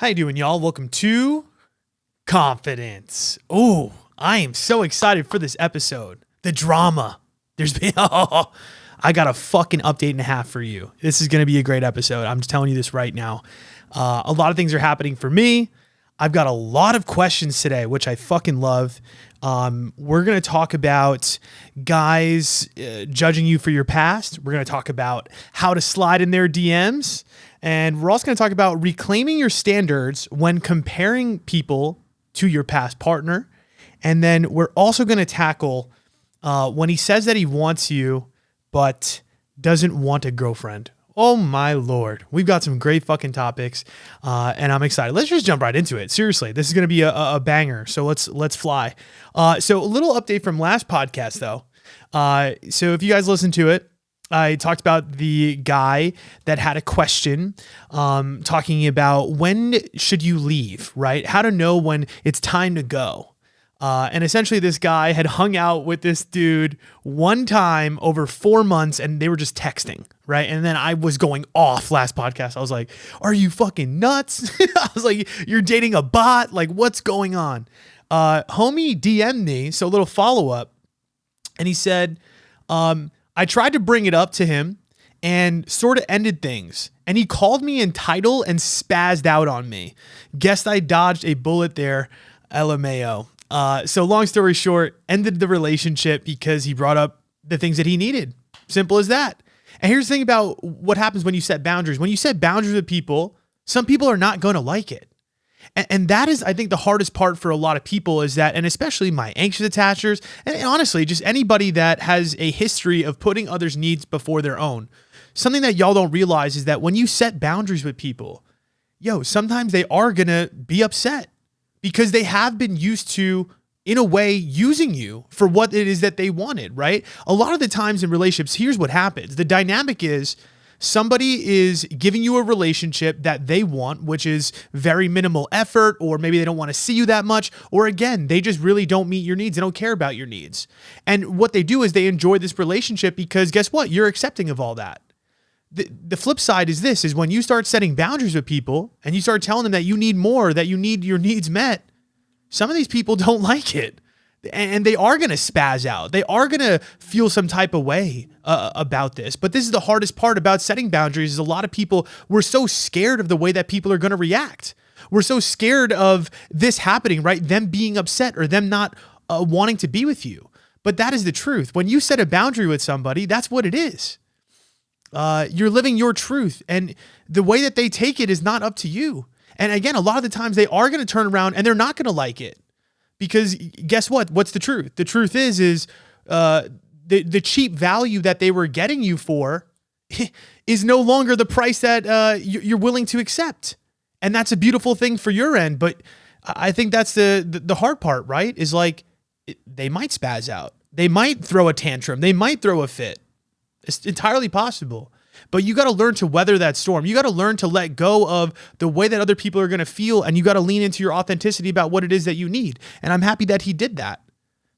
How you doing, y'all? Welcome to Confidence. Oh, I am so excited for this episode. The drama. There's been, I got a fucking update and a half for you. This is going to be a great episode. I'm just telling you this right now. A lot of things are happening for me. I've got a lot of questions today, which I fucking love. We're going to talk about guys judging you for your past. We're going to talk about how to slide in their DMs. And we're also going to talk about reclaiming your standards when comparing people to your past partner. And then we're also going to tackle when he says that he wants you, but doesn't want a girlfriend. Oh my Lord. We've got some great fucking topics. And I'm excited. Let's just jump right into it. Seriously, this is going to be a banger. So let's fly. So a little update from last podcast though. So if you guys listen to it, I talked about the guy that had a question, talking about when should you leave, right? How to know when it's time to go. And essentially this guy had hung out with this dude one time over 4 months and they were just texting, right? And then I was going off last podcast. I was like, are you fucking nuts? I was like, you're dating a bot? Like, what's going on? Homie DM'd me, so a little follow-up. And he said, I tried to bring it up to him and sort of ended things. And he called me entitled and spazzed out on me. Guessed I dodged a bullet there, LMAO. So long story short, ended the relationship because he brought up the things that he needed. Simple as that. And here's the thing about what happens when you set boundaries. When you set boundaries with people, some people are not going to like it. And that is, I think, the hardest part for a lot of people is that, and especially my anxious attachers, and honestly, just anybody that has a history of putting others' needs before their own. Something that y'all don't realize is that when you set boundaries with people, sometimes they are going to be upset because they have been used to, in a way, using you for what it is that they wanted, right? A lot of the times in relationships, here's what happens. The dynamic is, somebody is giving you a relationship that they want, which is very minimal effort, or maybe they don't want to see you that much, or again, they just really don't meet your needs. They don't care about your needs. And what they do is they enjoy this relationship because guess what? You're accepting of all that. The flip side is this, is when you start setting boundaries with people and you start telling them that you need more, that you need your needs met, some of these people don't like it. And they are going to spaz out. They are going to feel some type of way about this. But this is the hardest part about setting boundaries is a lot of people, we're so scared of the way that people are going to react. We're so scared of this happening, right? Them being upset or them not wanting to be with you. But that is the truth. When you set a boundary with somebody, that's what it is. You're living your truth. And the way that they take it is not up to you. And again, a lot of the times they are going to turn around and they're not going to like it. Because guess what? What's the truth? The truth is the cheap value that they were getting you for is no longer the price that you're willing to accept. And that's a beautiful thing for your end. But I think that's the hard part, right? Is like, they might spaz out. They might throw a tantrum. They might throw a fit. It's entirely possible. But you got to learn to weather that storm. You got to learn to let go of the way that other people are going to feel. And you got to lean into your authenticity about what it is that you need. And I'm happy that he did that,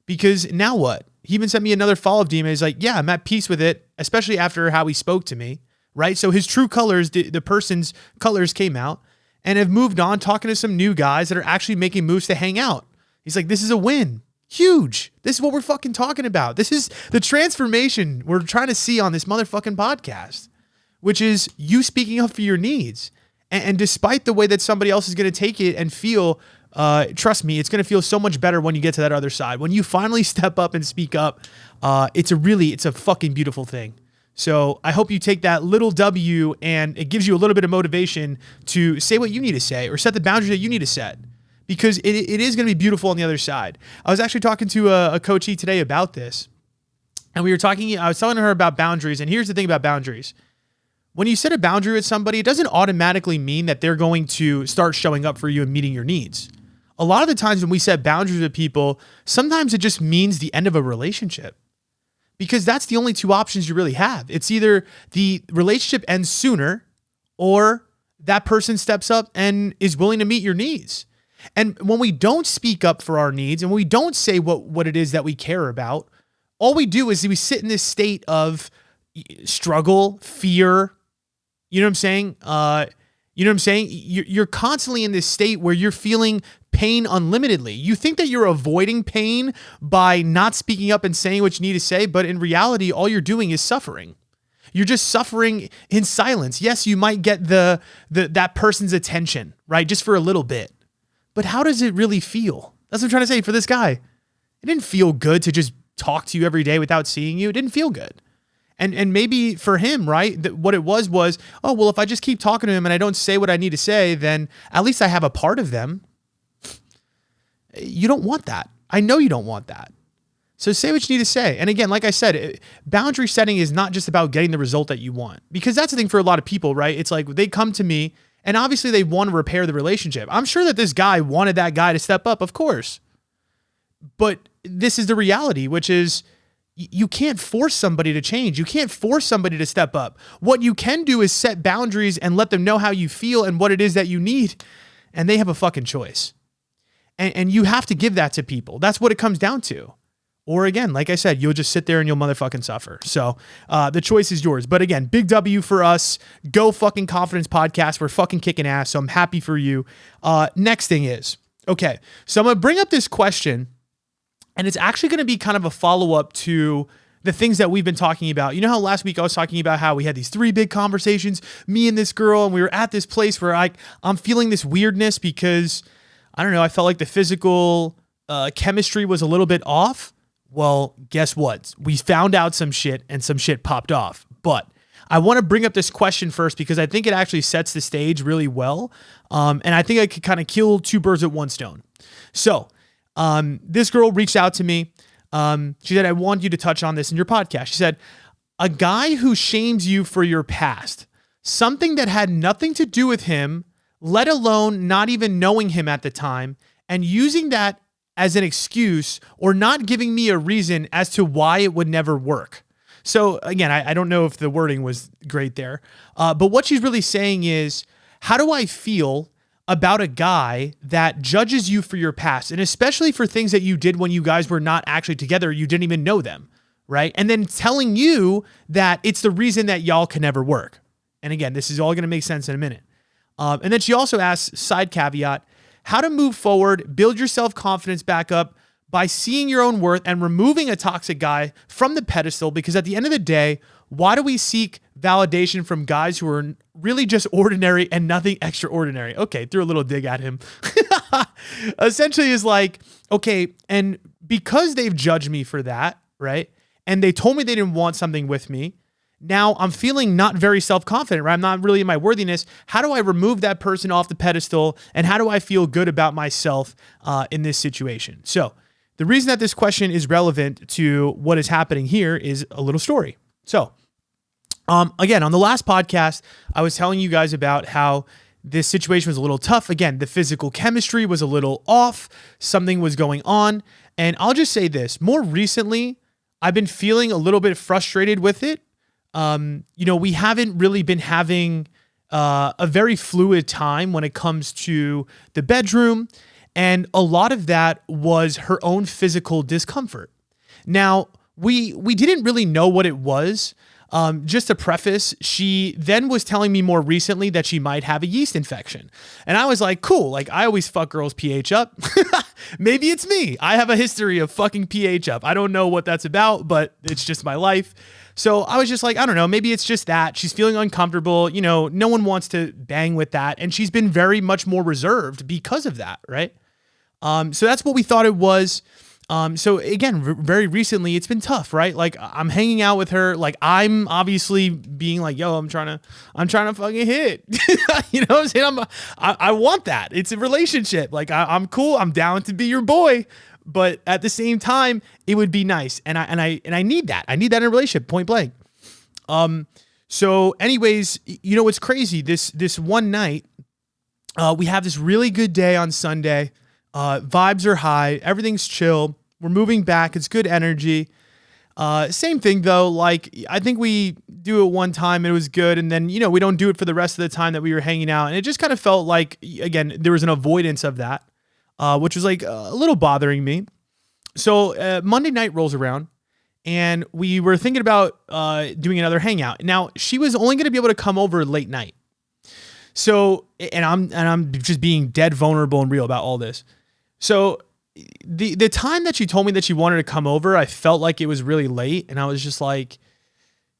because now what? He even sent me another follow-up DM. He's like, yeah, I'm at peace with it, especially after how he spoke to me, right? So his true colors, the person's colors came out and have moved on, talking to some new guys that are actually making moves to hang out. He's like, this is a win. Huge. This is what we're fucking talking about. This is the transformation we're trying to see on this motherfucking podcast, which is you speaking up for your needs. And despite the way that somebody else is going to take it and feel, trust me, it's going to feel so much better when you get to that other side. When you finally step up and speak up, it's a fucking beautiful thing. So I hope you take that little W and it gives you a little bit of motivation to say what you need to say or set the boundaries that you need to set, because it is going to be beautiful on the other side. I was actually talking to a coachee today about this, and I was telling her about boundaries. And here's the thing about boundaries. When you set a boundary with somebody, it doesn't automatically mean that they're going to start showing up for you and meeting your needs. A lot of the times when we set boundaries with people, sometimes it just means the end of a relationship, because that's the only two options you really have. It's either the relationship ends sooner or that person steps up and is willing to meet your needs. And when we don't speak up for our needs and we don't say what it is that we care about, all we do is we sit in this state of struggle, fear. You know what I'm saying? You know what I'm saying? You're constantly in this state where you're feeling pain unlimitedly. You think that you're avoiding pain by not speaking up and saying what you need to say, but in reality, all you're doing is suffering. You're just suffering in silence. Yes, you might get that person's attention, right? Just for a little bit. But how does it really feel? That's what I'm trying to say for this guy. It didn't feel good to just talk to you every day without seeing you. It didn't feel good. And maybe for him, right, what it was, oh, well, if I just keep talking to him and I don't say what I need to say, then at least I have a part of them. You don't want that. I know you don't want that. So say what you need to say. And again, like I said, boundary setting is not just about getting the result that you want, because that's the thing for a lot of people, right? It's like they come to me and obviously they want to repair the relationship. I'm sure that this guy wanted that guy to step up, of course. But this is the reality, which is you can't force somebody to change. You can't force somebody to step up. What you can do is set boundaries and let them know how you feel and what it is that you need. And they have a fucking choice. And you have to give that to people. That's what it comes down to. Or again, like I said, you'll just sit there and you'll motherfucking suffer. So the choice is yours. But again, big W for us. Go fucking Confidence Podcast. We're fucking kicking ass. So I'm happy for you. Next thing is, okay, so I'm going to bring up this question. And it's actually going to be kind of a follow-up to the things that we've been talking about. You know how last week I was talking about how we had these 3 big conversations, me and this girl, and we were at this place where I'm feeling this weirdness because, I don't know, I felt like the physical chemistry was a little bit off. Well, guess what? We found out some shit and some shit popped off. But I want to bring up this question first because I think it actually sets the stage really well. And I think I could kind of kill 2 birds with 1 stone. So, this girl reached out to me. She said, I want you to touch on this in your podcast. She said, a guy who shames you for your past, something that had nothing to do with him, let alone not even knowing him at the time, and using that as an excuse or not giving me a reason as to why it would never work. So again, I don't know if the wording was great there, but what she's really saying is, how do I feel about a guy that judges you for your past, and especially for things that you did when you guys were not actually together, you didn't even know them, right? And then telling you that it's the reason that y'all can never work. And again, this is all going to make sense in a minute. And then she also asks, side caveat, how to move forward, build your self-confidence back up by seeing your own worth and removing a toxic guy from the pedestal, because at the end of the day, why do we seek validation from guys who are really just ordinary and nothing extraordinary? Okay, threw a little dig at him. Essentially is like, okay, and because they've judged me for that, right? And they told me they didn't want something with me. Now I'm feeling not very self-confident, right? I'm not really in my worthiness. How do I remove that person off the pedestal? And how do I feel good about myself in this situation? So the reason that this question is relevant to what is happening here is a little story. So, again, on the last podcast, I was telling you guys about how this situation was a little tough. Again, the physical chemistry was a little off. Something was going on. And I'll just say this, more recently, I've been feeling a little bit frustrated with it. We haven't really been having a very fluid time when it comes to the bedroom. And a lot of that was her own physical discomfort. Now, we didn't really know what it was. Just to preface, she then was telling me more recently that she might have a yeast infection. And I was like, cool. Like, I always fuck girls' pH up. Maybe it's me. I have a history of fucking pH up. I don't know what that's about, but it's just my life. So I was just like, I don't know, maybe it's just that she's feeling uncomfortable. You know, no one wants to bang with that. And she's been very much more reserved because of that, right? So that's what we thought it was. So again, very recently it's been tough, right? Like I'm hanging out with her. Like I'm obviously being like, yo, I'm trying to fucking hit, you know what I'm saying? I want that. It's a relationship. Like I'm cool. I'm down to be your boy, but at the same time it would be nice. And I need that. I need that in a relationship, point blank. So anyways, you know, what's crazy, this one night, we have this really good day on Sunday. Vibes are high. Everything's chill. We're moving back. It's good energy. Same thing though. Like I think we do it one time and it was good. And then, you know, we don't do it for the rest of the time that we were hanging out. And it just kind of felt like, again, there was an avoidance of that, which was like a little bothering me. So Monday night rolls around and we were thinking about doing another hangout. Now she was only going to be able to come over late night. So, and I'm just being dead vulnerable and real about all this. So the time that she told me that she wanted to come over, I felt like it was really late, and I was just like,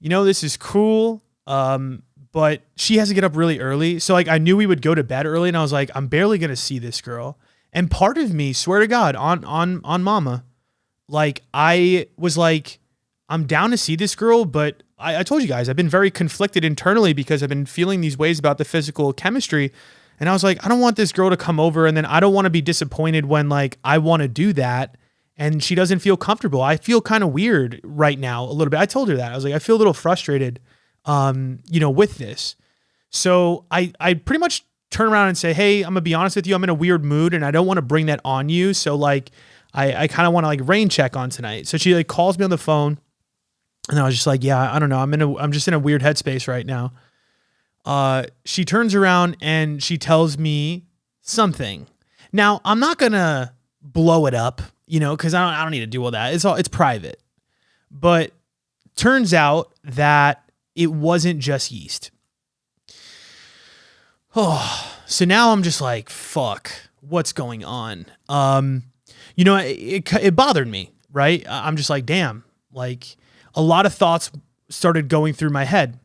this is cool. But she has to get up really early. So like I knew we would go to bed early, and I was like, I'm barely gonna see this girl. And part of me, swear to God, on mama, like I was like, I'm down to see this girl, but I told you guys, I've been very conflicted internally because I've been feeling these ways about the physical chemistry. And I was like, I don't want this girl to come over, and then I don't want to be disappointed when like I want to do that and she doesn't feel comfortable. I feel kind of weird right now a little bit. I told her that. I was like, I feel a little frustrated, with this. So I pretty much turn around and say, hey, I'm gonna be honest with you. I'm in a weird mood and I don't want to bring that on you. So like, I kind of want to like rain check on tonight. So she like calls me on the phone, and I was just like, yeah, I don't know. I'm just in a weird headspace right now. She turns around and she tells me something. Now I'm not gonna blow it up, cause I don't need to do all that. It's private, but turns out that it wasn't just yeast. Oh, so now I'm just like, fuck, what's going on? It bothered me, right? I'm just like, damn, like a lot of thoughts started going through my head.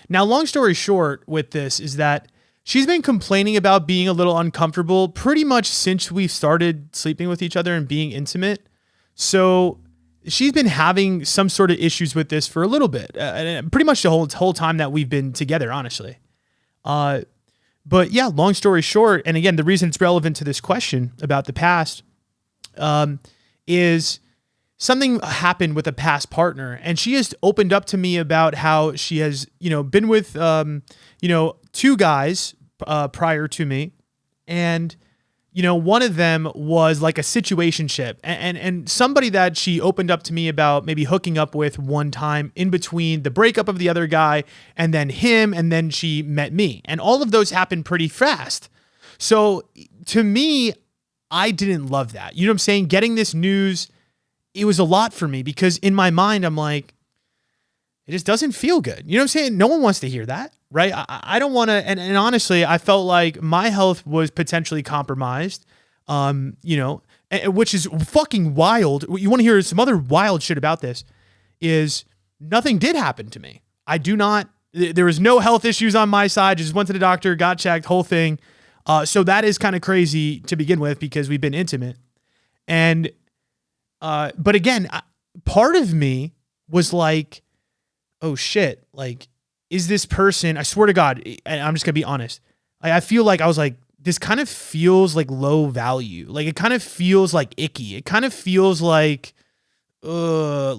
Now, long story short with this is that she's been complaining about being a little uncomfortable pretty much since we started sleeping with each other and being intimate. So she's been having some sort of issues with this for a little bit, and pretty much the whole time that we've been together, honestly. But yeah, long story short, and again, the reason it's relevant to this question about the past is something happened with a past partner, and she has opened up to me about how she has, been with, two guys prior to me, and one of them was like a situationship, and somebody that she opened up to me about maybe hooking up with one time in between the breakup of the other guy and then him, and then she met me, and all of those happened pretty fast. So to me, I didn't love that. You know what I'm saying? Getting this news, it was a lot for me because in my mind, I'm like, it just doesn't feel good. You know what I'm saying? No one wants to hear that. Right. I don't want to. And honestly, I felt like my health was potentially compromised, which is fucking wild. You want to hear some other wild shit about this is nothing did happen to me. There was no health issues on my side. Just went to the doctor, got checked, whole thing. So that is kind of crazy to begin with because we've been intimate. And, but again, part of me was like, oh shit, like, is this person, I swear to God, and I'm just going to be honest. I feel like I was like, this kind of feels like low value. Like it kind of feels like icky. It kind of feels like I'm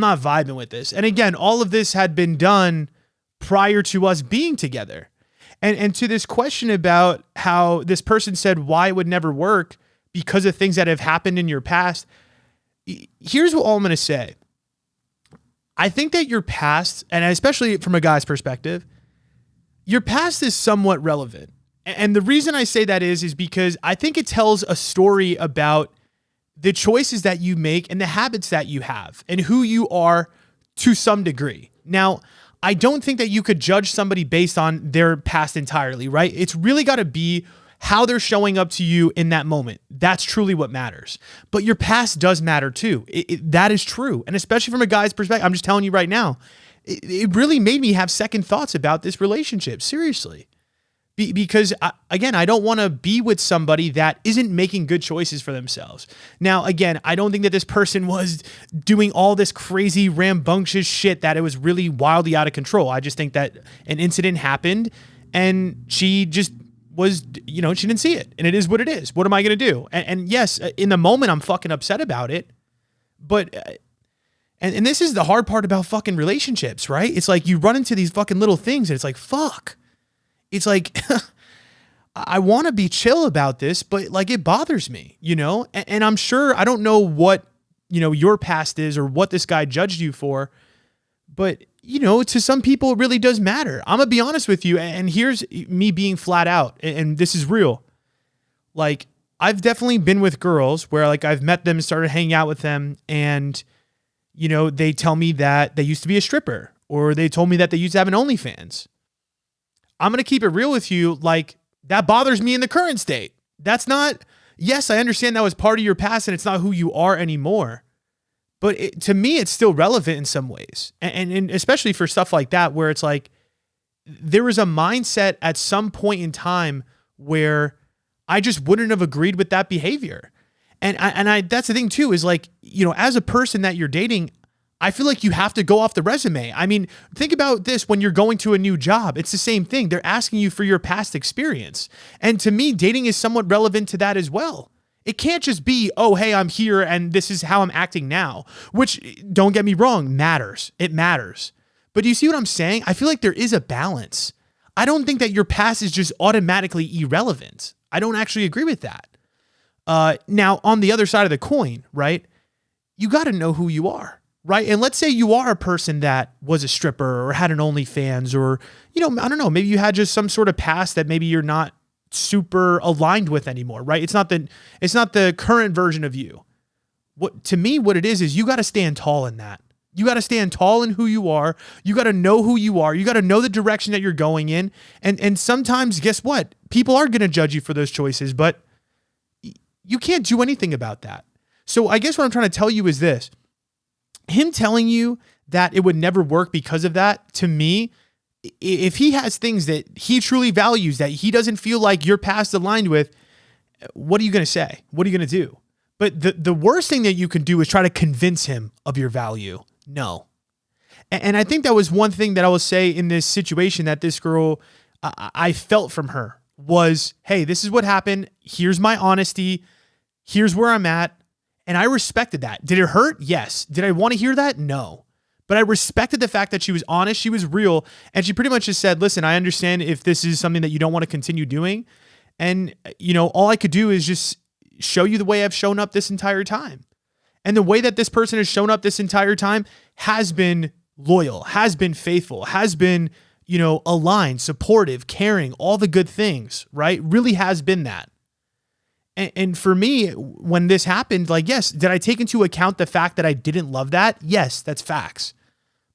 not vibing with this. And again, all of this had been done prior to us being together. And to this question about how this person said why it would never work because of things that have happened in your past, here's what all I'm going to say. I think that your past, and especially from a guy's perspective, your past is somewhat relevant. And the reason I say that is because I think it tells a story about the choices that you make and the habits that you have and who you are to some degree. Now, I don't think that you could judge somebody based on their past entirely, right? It's really got to be how they're showing up to you in that moment. That's truly what matters. But your past does matter too. That is true. And especially from a guy's perspective, I'm just telling you right now, it really made me have second thoughts about this relationship. Seriously. Because I don't want to be with somebody that isn't making good choices for themselves. Now, again, I don't think that this person was doing all this crazy rambunctious shit that it was really wildly out of control. I just think that an incident happened and she just was, she didn't see it, and it is what it is. What am I going to do? And yes, in the moment, I'm fucking upset about it, but, and this is the hard part about fucking relationships, right? It's like you run into these fucking little things and it's like, fuck. It's like, I want to be chill about this, but like it bothers me, and I'm sure, I don't know what, your past is or what this guy judged you for, but to some people, it really does matter. I'm going to be honest with you. And here's me being flat out. And this is real. Like, I've definitely been with girls where like I've met them and started hanging out with them. And, they tell me that they used to be a stripper, or they told me that they used to have an OnlyFans. I'm going to keep it real with you. Like, that bothers me in the current state. That's not, yes, I understand that was part of your past and it's not who you are anymore. But to me, it's still relevant in some ways. And especially for stuff like that, where it's like, there was a mindset at some point in time where I just wouldn't have agreed with that behavior. And I that's the thing too, is like, you know, as a person that you're dating, I feel like you have to go off the resume. I mean, think about this when you're going to a new job. It's the same thing. They're asking you for your past experience. And to me, dating is somewhat relevant to that as well. It can't just be, oh, hey, I'm here and this is how I'm acting now, which, don't get me wrong, matters. It matters. But do you see what I'm saying? I feel like there is a balance. I don't think that your past is just automatically irrelevant. I don't actually agree with that. Now, on the other side of the coin, right, you got to know who you are, right? And let's say you are a person that was a stripper or had an OnlyFans, or, you know, I don't know, maybe you had just some sort of past that maybe you're not super aligned with anymore, right? It's not the current version of you. To me, what it is you got to stand tall in that. You got to stand tall in who you are. You got to know who you are. You got to know the direction that you're going in. And sometimes, guess what? People are going to judge you for those choices, but you can't do anything about that. So I guess what I'm trying to tell you is this. Him telling you that it would never work because of that, to me, if he has things that he truly values that he doesn't feel like your past aligned with, what are you going to say? What are you going to do? But the worst thing that you can do is try to convince him of your value. No. And I think that was one thing that I will say in this situation that this girl, I felt from her was, hey, this is what happened. Here's my honesty. Here's where I'm at. And I respected that. Did it hurt? Yes. Did I want to hear that? No. But I respected the fact that she was honest. She was real. And she pretty much just said, listen, I understand if this is something that you don't want to continue doing. And, you know, all I could do is just show you the way I've shown up this entire time. And the way that this person has shown up this entire time has been loyal, has been faithful, has been, you know, aligned, supportive, caring, all the good things, right? Really has been that. And for me, when this happened, like, yes, did I take into account the fact that I didn't love that? Yes, that's facts.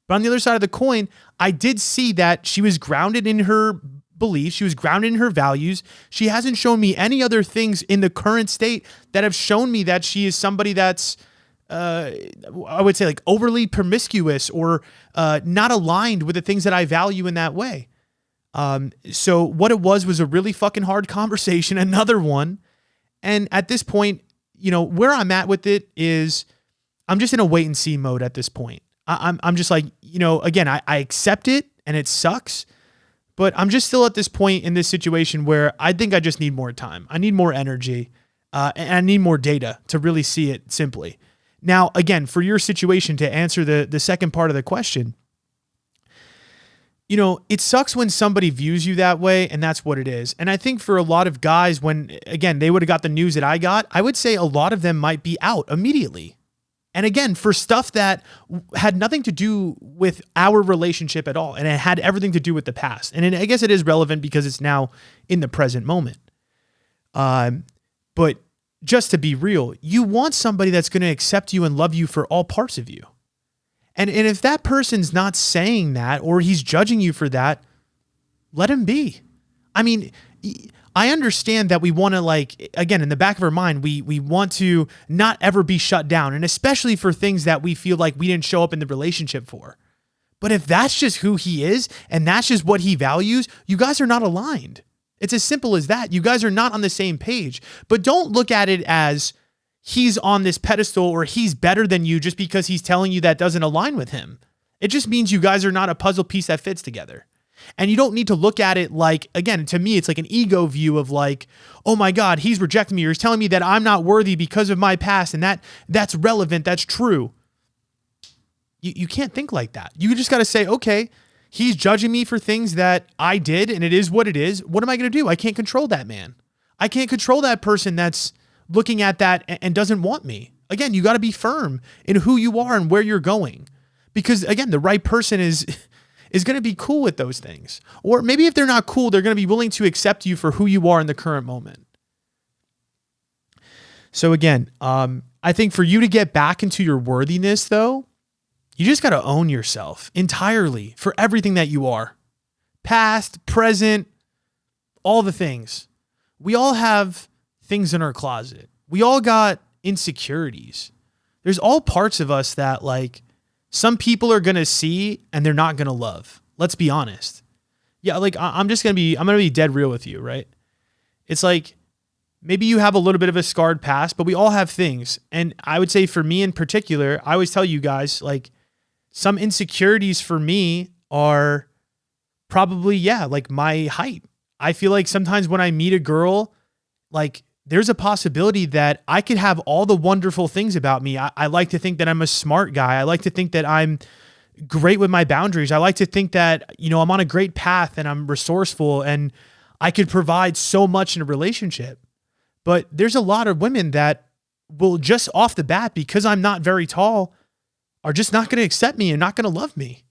But on the other side of the coin, I did see that she was grounded in her beliefs. She was grounded in her values. She hasn't shown me any other things in the current state that have shown me that she is somebody that's, I would say, like, overly promiscuous or not aligned with the things that I value in that way. So what it was a really fucking hard conversation, another one. And at this point, you know, where I'm at with it is I'm just in a wait and see mode at this point. I'm just like, you know, again, I accept it and it sucks, but I'm just still at this point in this situation where I think I just need more time. I need more energy, and I need more data to really see it simply. Now, again, for your situation, to answer the second part of the question, you know, it sucks when somebody views you that way, and that's what it is. And I think for a lot of guys, when, again, they would have got the news that I got, I would say a lot of them might be out immediately. And again, for stuff that had nothing to do with our relationship at all, and it had everything to do with the past. And I guess it is relevant because it's now in the present moment. But just to be real, you want somebody that's going to accept you and love you for all parts of you. And if that person's not saying that, or he's judging you for that, let him be. I mean, I understand that we want to, like, again, in the back of our mind, we want to not ever be shut down. And especially for things that we feel like we didn't show up in the relationship for. But if that's just who he is, and that's just what he values, you guys are not aligned. It's as simple as that. You guys are not on the same page. But don't look at it as he's on this pedestal or he's better than you just because he's telling you that doesn't align with him. It just means you guys are not a puzzle piece that fits together. And you don't need to look at it like, again, to me, it's like an ego view of like, oh my God, he's rejecting me, or he's telling me that I'm not worthy because of my past. And that's relevant. That's true. You can't think like that. You just got to say, okay, he's judging me for things that I did, and it is what it is. What am I going to do? I can't control that man. I can't control that person that's looking at that and doesn't want me. Again, you got to be firm in who you are and where you're going. Because again, the right person is going to be cool with those things. Or maybe if they're not cool, they're going to be willing to accept you for who you are in the current moment. So again, I think for you to get back into your worthiness though, you just got to own yourself entirely for everything that you are. past, present, all the things. We all have things in our closet. We all got insecurities. There's all parts of us that like some people are going to see and they're not going to love. Let's be honest. Yeah. Like I'm going to be dead real with you, right? It's like, maybe you have a little bit of a scarred past, but we all have things. And I would say for me in particular, I always tell you guys, like some insecurities for me are probably, like my height. I feel like sometimes when I meet a girl, like there's a possibility that I could have all the wonderful things about me. I like to think that I'm a smart guy. I like to think that I'm great with my boundaries. I like to think that, I'm on a great path and I'm resourceful and I could provide so much in a relationship. But there's a lot of women that will just off the bat, because I'm not very tall, are just not going to accept me and not going to love me.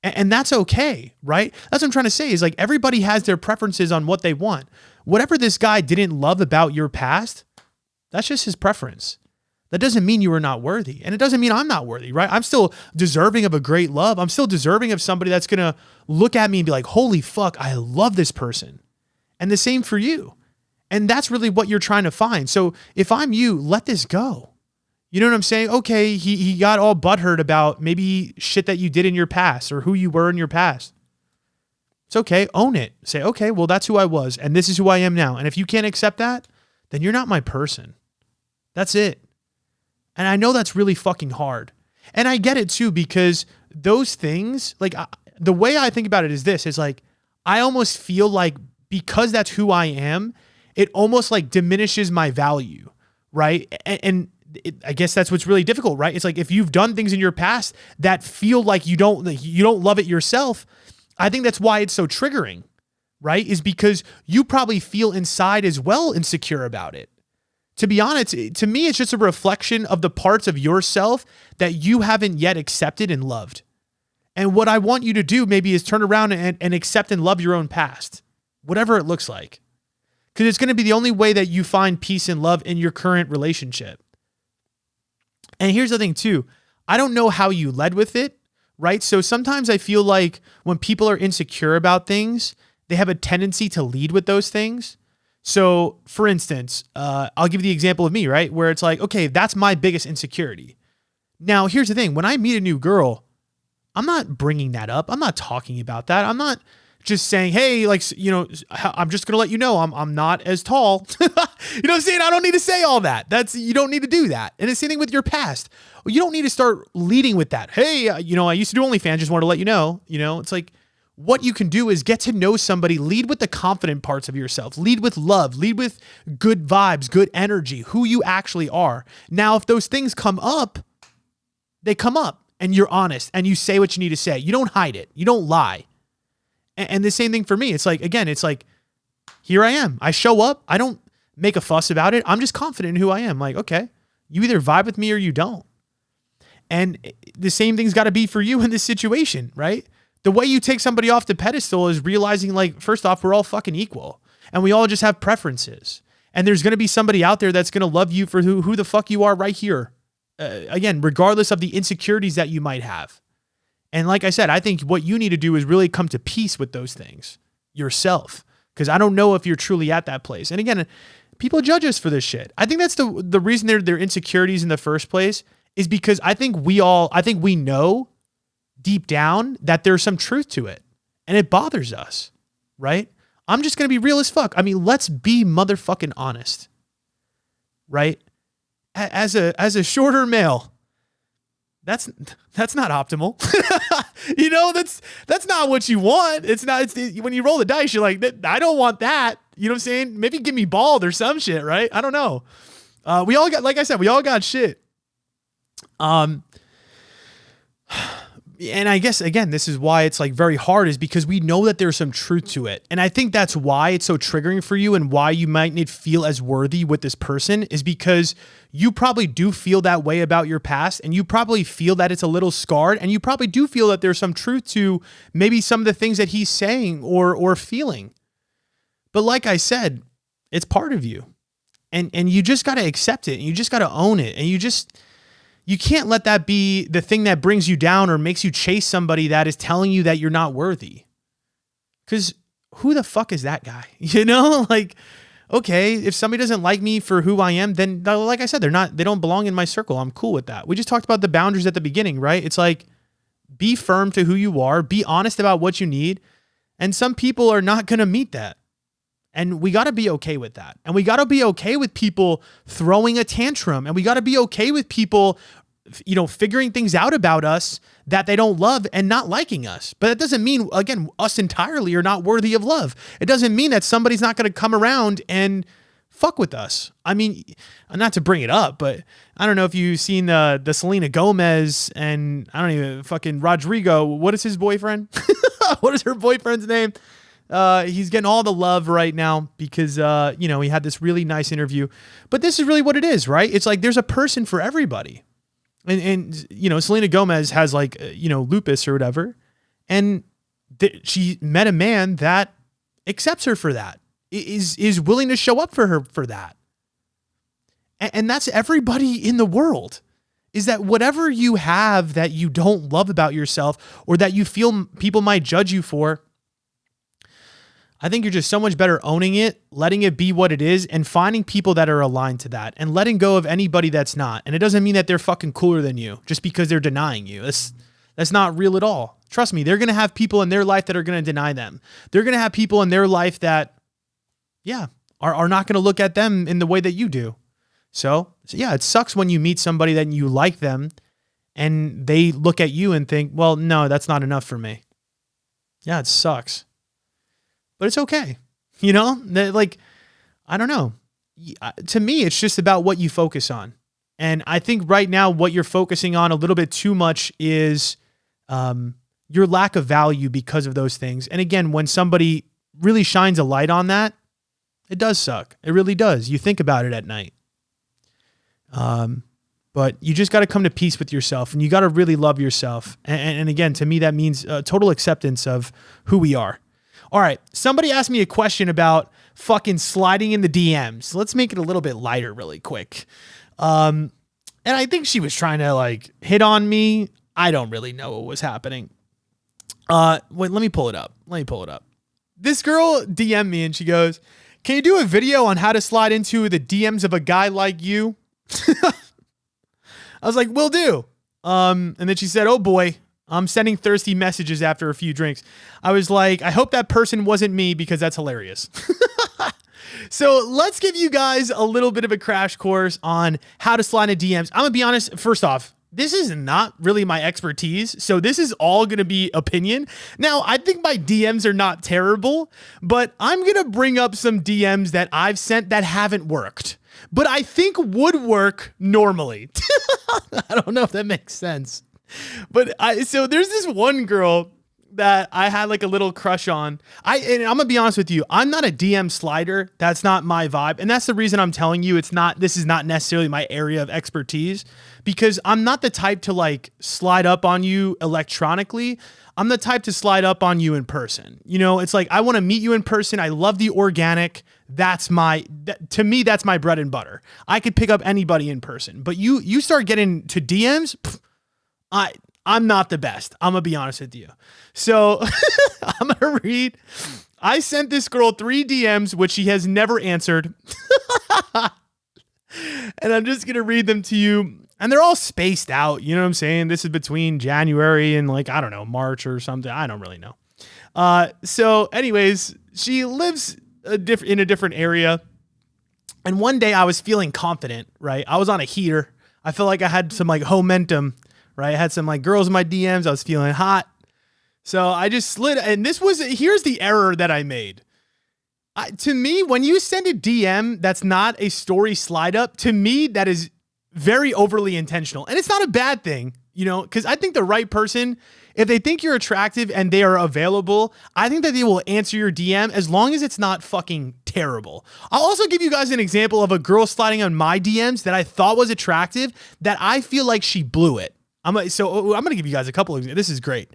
And that's okay, right? That's what I'm trying to say is like everybody has their preferences on what they want. Whatever this guy didn't love about your past, that's just his preference. That doesn't mean you are not worthy. And it doesn't mean I'm not worthy, right? I'm still deserving of a great love. I'm still deserving of somebody that's going to look at me and be like, holy fuck, I love this person. And the same for you. And that's really what you're trying to find. So if I'm you, let this go. You know what I'm saying? Okay, he got all butthurt about maybe shit that you did in your past or who you were in your past. It's okay. Own it. Say, okay, well, that's who I was. And this is who I am now. And if you can't accept that, then you're not my person. That's it. And I know that's really fucking hard. And I get it too, because those things, like the way I think about it is this, is like, I almost feel like because that's who I am, it almost like diminishes my value, right? And I guess that's what's really difficult, right? It's like if you've done things in your past that feel like you don't love it yourself, I think that's why it's so triggering, right? Is because you probably feel inside as well insecure about it. To be honest, to me, it's just a reflection of the parts of yourself that you haven't yet accepted and loved. And what I want you to do maybe is turn around and accept and love your own past, whatever it looks like. Because it's going to be the only way that you find peace and love in your current relationship. And here's the thing too. I don't know how you led with it, right? So sometimes I feel like when people are insecure about things, they have a tendency to lead with those things. So for instance, I'll give you the example of me, right? Where it's like, okay, that's my biggest insecurity. Now, here's the thing. When I meet a new girl, I'm not bringing that up. I'm not talking about that. I'm not just saying, hey, like, I'm just going to let you know I'm not as tall. You know what I'm saying? I don't need to say all that. You don't need to do that. And it's the same thing with your past. You don't need to start leading with that. Hey, I used to do OnlyFans, just wanted to let you know, it's like what you can do is get to know somebody, lead with the confident parts of yourself, lead with love, lead with good vibes, good energy, who you actually are. Now, if those things come up, they come up and you're honest and you say what you need to say. You don't hide it. You don't lie. And the same thing for me. It's like, again, it's like, here I am. I show up. I don't make a fuss about it. I'm just confident in who I am. Like, okay, you either vibe with me or you don't. And the same thing's got to be for you in this situation, right? The way you take somebody off the pedestal is realizing, like, first off, we're all fucking equal and we all just have preferences. And there's going to be somebody out there that's going to love you for who the fuck you are right here. Again, regardless of the insecurities that you might have. And like I said, I think what you need to do is really come to peace with those things yourself. Because I don't know if you're truly at that place. And again, people judge us for this shit. I think that's the reason they're insecurities in the first place is because I think we know deep down that there's some truth to it. And it bothers us, right? I'm just going to be real as fuck. I mean, let's be motherfucking honest, right? As a shorter male, that's not optimal. That's not what you want. It's when you roll the dice, you're like, I don't want that. You know what I'm saying? Maybe give me bald or some shit, right? I don't know. We all got, like I said, we all got shit. And I guess, again, this is why it's like very hard is because we know that there's some truth to it. And I think that's why it's so triggering for you and why you might not feel as worthy with this person is because you probably do feel that way about your past and you probably feel that it's a little scarred and you probably do feel that there's some truth to maybe some of the things that he's saying or feeling. But like I said, it's part of you and you just got to accept it and you just got to own it and you can't let that be the thing that brings you down or makes you chase somebody that is telling you that you're not worthy. Because who the fuck is that guy? You know, like, okay, if somebody doesn't like me for who I am, then like I said, they don't belong in my circle. I'm cool with that. We just talked about the boundaries at the beginning, right? It's like, be firm to who you are, be honest about what you need. And some people are not going to meet that. And we got to be okay with that. And we got to be okay with people throwing a tantrum. And we got to be okay with people, you know, figuring things out about us that they don't love and not liking us. But that doesn't mean, again, us entirely are not worthy of love. It doesn't mean that somebody's not going to come around and fuck with us. I mean, not to bring it up, but I don't know if you've seen the Selena Gomez and I don't even fucking Rodrigo. What is his boyfriend? What is her boyfriend's name? He's getting all the love right now because, you know, he had this really nice interview. But this is really what it is, right? It's like there's a person for everybody. And you know, Selena Gomez has like, you know, lupus or whatever. And she met a man that accepts her for that, is willing to show up for her for that. And that's everybody in the world. Is that whatever you have that you don't love about yourself or that you feel people might judge you for, I think you're just so much better owning it, letting it be what it is, and finding people that are aligned to that and letting go of anybody that's not. And it doesn't mean that they're fucking cooler than you just because they're denying you. That's not real at all. Trust me, they're going to have people in their life that are going to deny them. They're going to have people in their life that, yeah, are not going to look at them in the way that you do. So yeah, it sucks when you meet somebody that you like them and they look at you and think, well, no, that's not enough for me. Yeah, it sucks. But it's okay. You know, like, I don't know. To me, it's just about what you focus on. And I think right now what you're focusing on a little bit too much is your lack of value because of those things. And again, when somebody really shines a light on that, it does suck. It really does. You think about it at night. But you just got to come to peace with yourself and you got to really love yourself. And again, to me, that means total acceptance of who we are. All right. Somebody asked me a question about fucking sliding in the DMs. Let's make it a little bit lighter really quick. And I think she was trying to like hit on me. I don't really know what was happening. Wait, let me pull it up. This girl DM'd me and she goes, "Can you do a video on how to slide into the DMs of a guy like you?" I was like, "Will do." And then she said, "Oh boy, I'm sending thirsty messages after a few drinks." I was like, I hope that person wasn't me because that's hilarious. So let's give you guys a little bit of a crash course on how to slide into DMs. I'm gonna be honest. First off, this is not really my expertise. So this is all going to be opinion. Now, I think my DMs are not terrible, but I'm going to bring up some DMs that I've sent that haven't worked, but I think would work normally. I don't know if that makes sense. But so there's this one girl that I had like a little crush on. And I'm gonna be honest with you, I'm not a DM slider. That's not my vibe. And that's the reason I'm telling you this is not necessarily my area of expertise, because I'm not the type to like slide up on you electronically. I'm the type to slide up on you in person. You know, it's like, I want to meet you in person. I love the organic. To me, that's my bread and butter. I could pick up anybody in person, but you start getting to DMs. I'm not the best. I'm going to be honest with you. So I'm going to read. I sent this girl 3 DMs, which she has never answered. And I'm just going to read them to you. And they're all spaced out. You know what I'm saying? This is between January and like, I don't know, March or something. I don't really know. So anyways, she lives in a different area. And one day I was feeling confident, right? I was on a heater. I felt like I had some like momentum. Right. I had some like girls in my DMs. I was feeling hot. So I just slid. And here's the error that I made. To me, when you send a DM that's not a story slide up, to me, that is very overly intentional. And it's not a bad thing, you know, because I think the right person, if they think you're attractive and they are available, I think that they will answer your DM as long as it's not fucking terrible. I'll also give you guys an example of a girl sliding on my DMs that I thought was attractive that I feel like she blew it. I'm going to give you guys a couple of, this is great.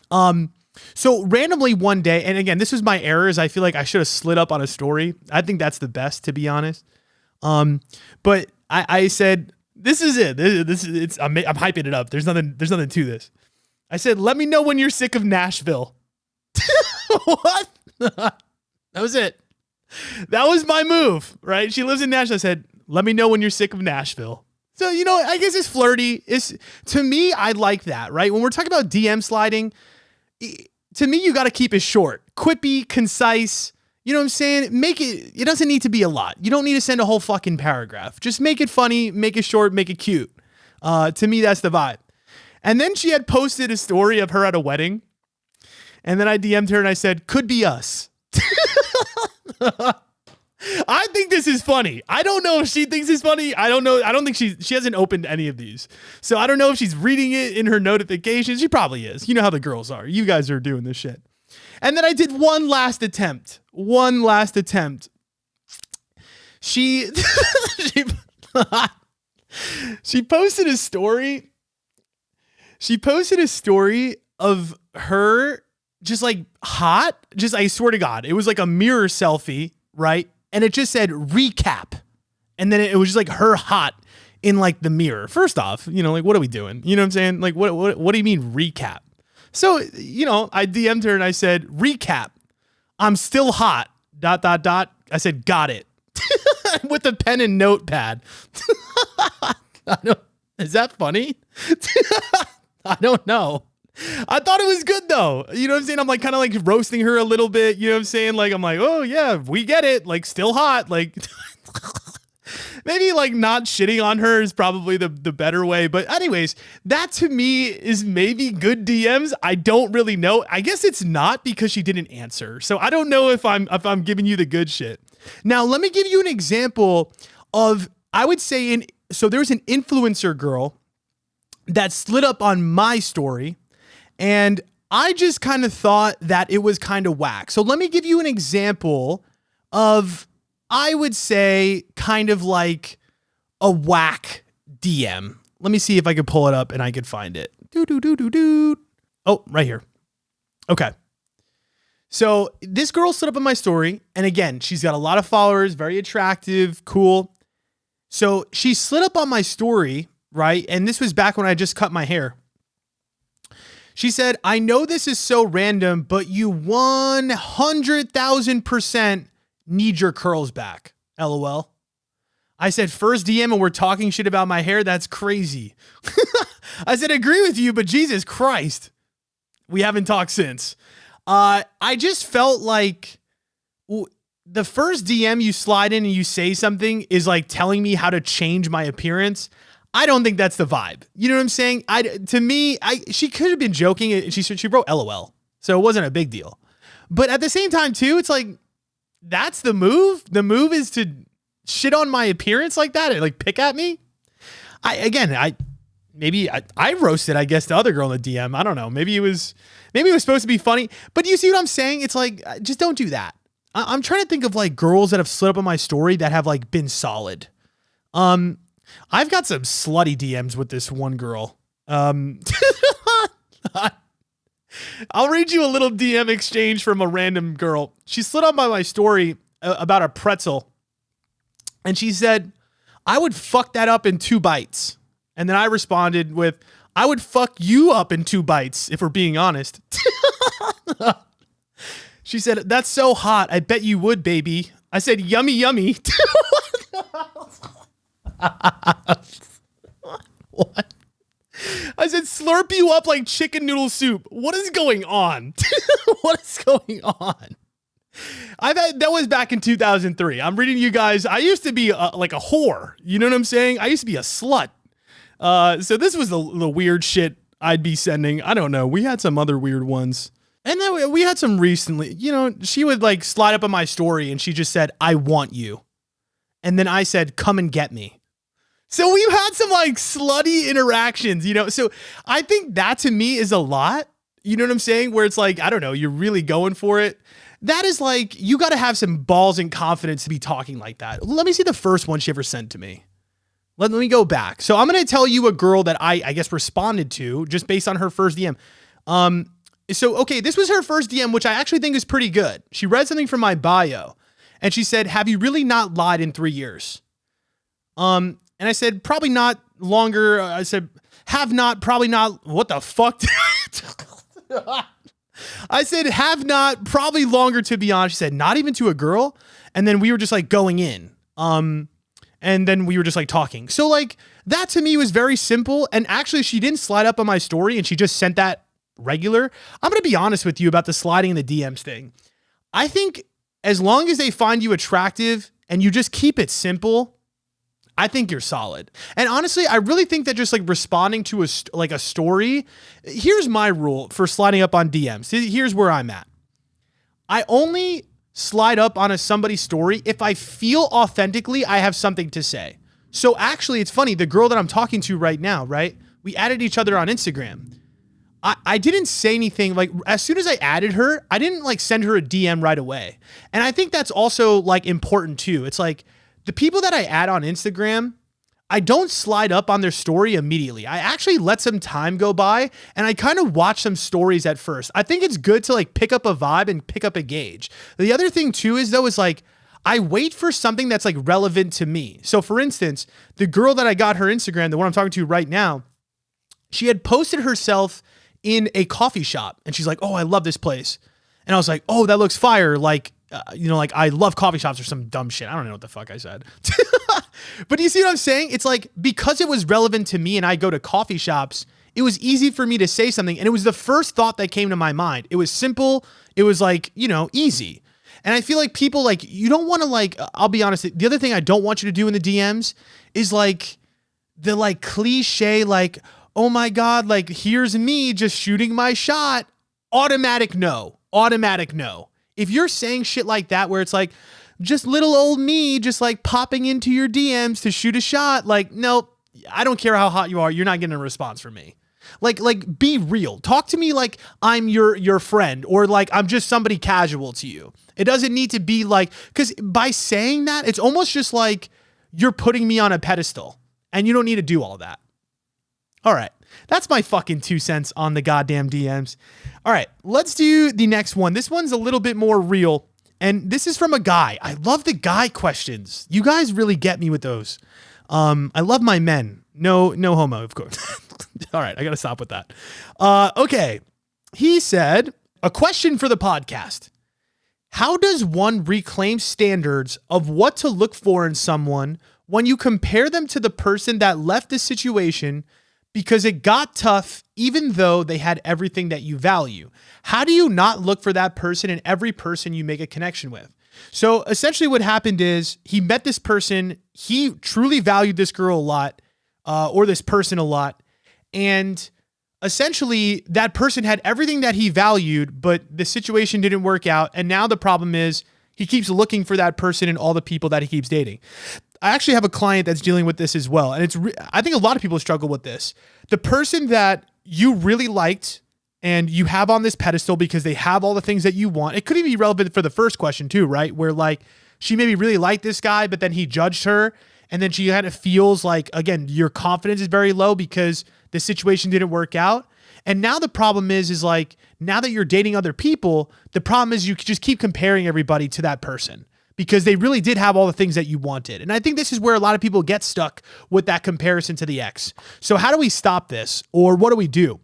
So randomly one day, and again, this was my errors. I feel like I should have slid up on a story. I think that's the best, to be honest. But I said, this is it. I'm hyping it up. There's nothing to this. I said, "Let me know when you're sick of Nashville." What? That was it. That was my move, right? She lives in Nashville. I said, let me know when you're sick of Nashville. So, I guess it's flirty. To me, I like that, right? When we're talking about DM sliding, to me, you got to keep it short, quippy, concise. You know what I'm saying? It doesn't need to be a lot. You don't need to send a whole fucking paragraph. Just make it funny, make it short, make it cute. To me, that's the vibe. And then she had posted a story of her at a wedding. And then I DM'd her and I said, could be us. I think this is funny. I don't know if she thinks it's funny. I don't know. I don't think she hasn't opened any of these. So I don't know if she's reading it in her notifications. She probably is. You know how the girls are. You guys are doing this shit. And then I did one last attempt. She she posted a story. She posted a story of her just like hot. Just, I swear to God, it was like a mirror selfie, right? And it just said recap. And then it was just like her hot in like the mirror. First off, like, what are we doing? You know what I'm saying? Like, what do you mean recap? So, I DM'd her and I said, recap. I'm still hot. ... I said, got it. With a pen and notepad. Is that funny? I don't know. I thought it was good though. You know what I'm saying? I'm like kind of like roasting her a little bit. You know what I'm saying? Like, I'm like, oh yeah, we get it. Like, still hot. Like, maybe like not shitting on her is probably the better way. But anyways, that to me is maybe good DMs. I don't really know. I guess it's not because she didn't answer. So I don't know if I'm giving you the good shit. Now, let me give you an example of, I would say, so there's an influencer girl that slid up on my story. And I just kind of thought that it was kind of whack. So let me give you an example of, I would say, kind of like a whack DM. Let me see if I could pull it up and I could find it. Oh, right here. Okay. So this girl slid up on my story. And again, she's got a lot of followers, very attractive, cool. So she slid up on my story, right? And this was back when I just cut my hair. She said, I know this is so random, but you 100,000% need your curls back. LOL. I said, first DM and we're talking shit about my hair? That's crazy. I said, agree with you, but Jesus Christ. We haven't talked since. I just felt like the first DM you slide in and you say something is like telling me how to change my appearance. I don't think that's the vibe. You know what I'm saying? She could have been joking. She wrote LOL, so it wasn't a big deal. But at the same time, too, it's like, that's the move. The move is to shit on my appearance like that and like pick at me. I roasted, I guess, the other girl in the DM. I don't know. Maybe it was supposed to be funny. But you see what I'm saying? It's like, just don't do that. I'm trying to think of like girls that have slid up on my story that have like been solid. I've got some slutty DMs with this one girl. I'll read you a little DM exchange from a random girl. She slid up by my story about a pretzel. And she said, I would fuck that up in 2 bites. And then I responded with, I would fuck you up in 2 bites, if we're being honest. She said, that's so hot. I bet you would, baby. I said, yummy, yummy. What? I said, slurp you up like chicken noodle soup. What is going on? What is going on? That was back in 2003. I'm reading you guys. I used to be like a whore. You know what I'm saying? I used to be a slut. So this was the weird shit I'd be sending. I don't know. We had some other weird ones. And then we had some recently, she would like slide up on my story and she just said, I want you. And then I said, come and get me. So we've had some like slutty interactions, so I think that to me is a lot. You know what I'm saying? Where it's like, I don't know, you're really going for it. That is like, you got to have some balls and confidence to be talking like that. Let me see the first one she ever sent to me. Let me go back. So I'm going to tell you a girl that I guess responded to just based on her first DM. Okay, this was her first DM, which I actually think is pretty good. She read something from my bio and she said, have you really not lied in 3 years? And I said, probably not longer. I said, have not, probably not. What the fuck? I said, have not, probably longer to be honest. She said, not even to a girl. And then we were just like going in. And then we were just like talking. So like that to me was very simple. And actually she didn't slide up on my story and she just sent that regular. I'm going to be honest with you about the sliding in the DMs thing. I think as long as they find you attractive and you just keep it simple, I think you're solid. And honestly, I really think that just like responding to a story, here's my rule for sliding up on DMs. Here's where I'm at. I only slide up on somebody's story if I feel authentically I have something to say. So actually, it's funny. The girl that I'm talking to right now, right? We added each other on Instagram. I didn't say anything. Like as soon as I added her, I didn't like send her a DM right away. And I think that's also like important too. It's like the people that I add on Instagram, I don't slide up on their story immediately. I actually let some time go by and I kind of watch some stories at first. I think it's good to like pick up a vibe and pick up a gauge. The other thing too is though, is like, I wait for something that's like relevant to me. So for instance, the girl that I got her Instagram, the one I'm talking to right now, she had posted herself in a coffee shop and she's like, oh, I love this place. And I was like, oh, that looks fire. Like, like I love coffee shops or some dumb shit. I don't know what the fuck I said. But you see what I'm saying? It's like, because it was relevant to me and I go to coffee shops, it was easy for me to say something. And it was the first thought that came to my mind. It was simple. It was like, easy. And I feel like people like, you don't want to like, I'll be honest. The other thing I don't want you to do in the DMs is like the like cliche, like, oh my God, like here's me just shooting my shot. Automatic no. If you're saying shit like that, where it's like just little old me, just like popping into your DMs to shoot a shot. Like, nope, I don't care how hot you are. You're not getting a response from me. Like be real. Talk to me like I'm your friend or like I'm just somebody casual to you. It doesn't need to be like, because by saying that, it's almost just like you're putting me on a pedestal and you don't need to do all that. All right. That's my fucking 2 cents on the goddamn DMs. All right. Let's do the next one. This one's a little bit more real. And this is from a guy. I love the guy questions. You guys really get me with those. I love my men. No homo, of course. All right. I got to stop with that. Okay. He said, a question for the podcast. How does one reclaim standards of what to look for in someone when you compare them to the person that left the situation because it got tough, even though they had everything that you value? How do you not look for that person in every person you make a connection with? So essentially what happened is he met this person. He truly valued this girl a lot, or this person a lot. And essentially that person had everything that he valued, but the situation didn't work out. And now the problem is he keeps looking for that person in all the people that he keeps dating. I actually have a client that's dealing with this as well. And I think a lot of people struggle with this. The person that you really liked and you have on this pedestal because they have all the things that you want. It could even be relevant for the first question too, right? Where like she maybe really liked this guy, but then he judged her. And then she kind of feels like, again, your confidence is very low because the situation didn't work out. And now the problem is like, now that you're dating other people, the problem is you just keep comparing everybody to that person because they really did have all the things that you wanted. And I think this is where a lot of people get stuck with that comparison to the ex. So how do we stop this? Or what do we do?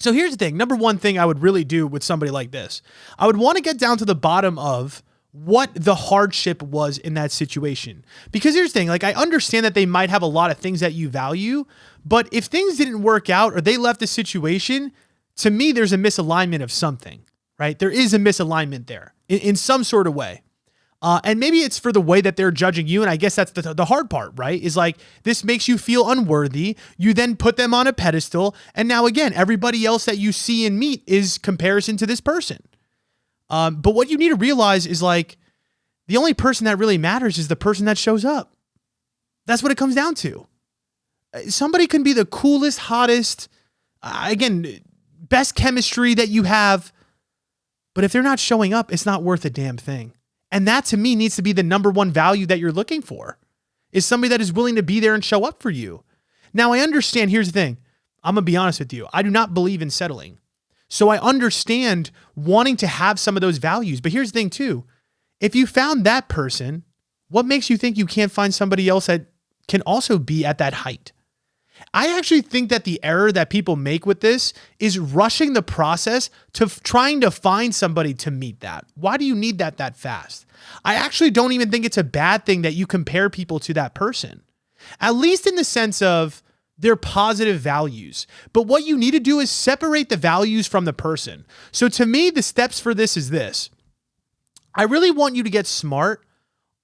So here's the thing. Number one thing I would really do with somebody like this, I would want to get down to the bottom of what the hardship was in that situation. Because here's the thing, like I understand that they might have a lot of things that you value, but if things didn't work out or they left the situation, to me, there's a misalignment of something, right? There is a misalignment there in some sort of way. And maybe it's for the way that they're judging you. And I guess that's the hard part, right? Is like, this makes you feel unworthy. You then put them on a pedestal. And now again, everybody else that you see and meet is comparison to this person. But what you need to realize is like, the only person that really matters is the person that shows up. That's what it comes down to. Somebody can be the coolest, hottest, again, best chemistry that you have. But if they're not showing up, it's not worth a damn thing. And that to me needs to be the number one value that you're looking for, is somebody that is willing to be there and show up for you. Now I understand, here's the thing. I'm going to be honest with you. I do not believe in settling. So I understand wanting to have some of those values. But here's the thing too. If you found that person, what makes you think you can't find somebody else that can also be at that height? I actually think that the error that people make with this is rushing the process to trying to find somebody to meet that. Why do you need that fast? I actually don't even think it's a bad thing that you compare people to that person, at least in the sense of their positive values. But what you need to do is separate the values from the person. So to me, the steps for this is this. I really want you to get smart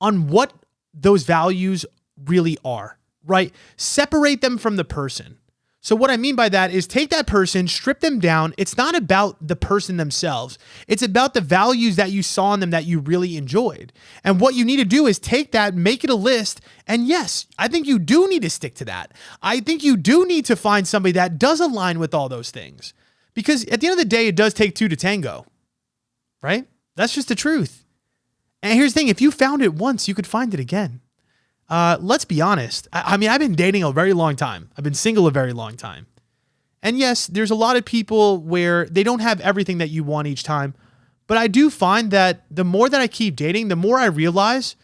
on what those values really are, right? Separate them from the person. So what I mean by that is take that person, strip them down. It's not about the person themselves. It's about the values that you saw in them that you really enjoyed. And what you need to do is take that, make it a list. And yes, I think you do need to stick to that. I think you do need to find somebody that does align with all those things. Because at the end of the day, it does take two to tango, right? That's just the truth. And here's the thing. If you found it once, you could find it again. Let's be honest. I mean, I've been dating a very long time. I've been single a very long time. And yes, there's a lot of people where they don't have everything that you want each time. But I do find that the more that I keep dating, the more I realize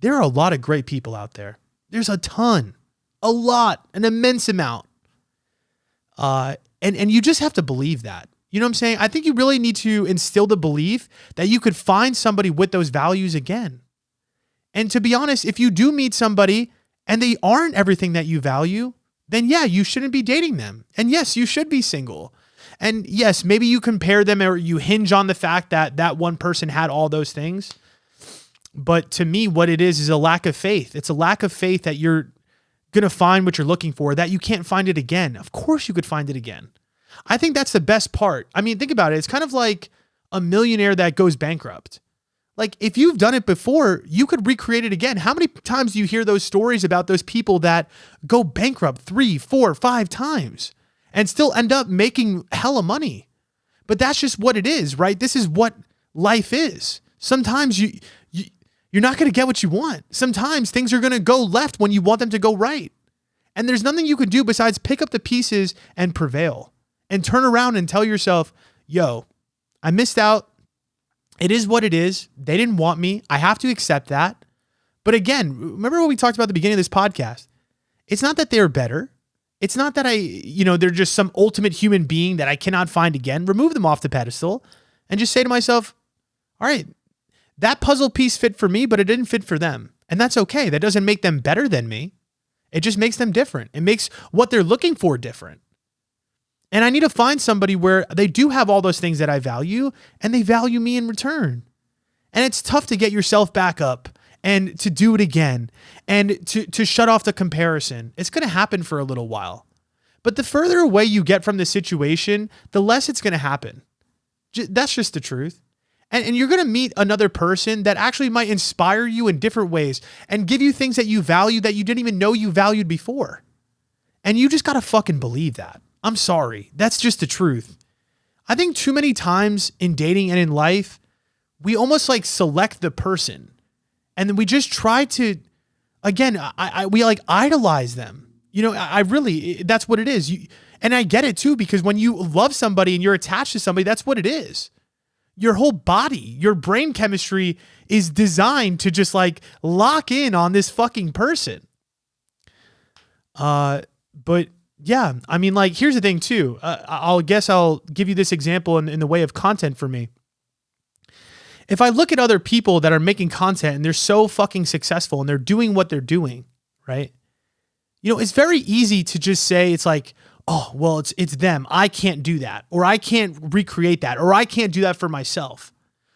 there are a lot of great people out there. There's a ton, a lot, an immense amount. And you just have to believe that. You know what I'm saying? I think you really need to instill the belief that you could find somebody with those values again. And to be honest, if you do meet somebody and they aren't everything that you value, then yeah, you shouldn't be dating them. And yes, you should be single. And yes, maybe you compare them or you hinge on the fact that that one person had all those things. But to me, what it is a lack of faith. It's a lack of faith that you're going to find what you're looking for, that you can't find it again. Of course you could find it again. I think that's the best part. I mean, think about it. It's kind of like a millionaire that goes bankrupt. Like if you've done it before, you could recreate it again. How many times do you hear those stories about those people that go bankrupt 3, 4, 5 times and still end up making hella money? But that's just what it is, right? This is what life is. Sometimes you're not going to get what you want. Sometimes things are going to go left when you want them to go right. And there's nothing you can do besides pick up the pieces and prevail and turn around and tell yourself, yo, I missed out. It is what it is. They didn't want me. I have to accept that. But again, remember what we talked about at the beginning of this podcast? It's not that they're better. It's not that they're just some ultimate human being that I cannot find again. Remove them off the pedestal and just say to myself, all right, that puzzle piece fit for me, but it didn't fit for them. And that's okay. That doesn't make them better than me. It just makes them different. It makes what they're looking for different. And I need to find somebody where they do have all those things that I value and they value me in return. And it's tough to get yourself back up and to do it again and to shut off the comparison. It's going to happen for a little while. But the further away you get from the situation, the less it's going to happen. That's just the truth. And you're going to meet another person that actually might inspire you in different ways and give you things that you value that you didn't even know you valued before. And you just got to fucking believe that. I'm sorry. That's just the truth. I think too many times in dating and in life, we almost like select the person and then we just try to, again, we like idolize them. You know, I really, that's what it is. And I get it too, because when you love somebody and you're attached to somebody, that's what it is. Your whole body, your brain chemistry is designed to just like lock in on this fucking person. But yeah, I mean, like, here's the thing too. I'll give you this example in the way of content for me. If I look at other people that are making content and they're so fucking successful and they're doing what they're doing, right? You know, it's very easy to just say, it's like, oh, well, it's them. I can't do that, or I can't recreate that, or I can't do that for myself.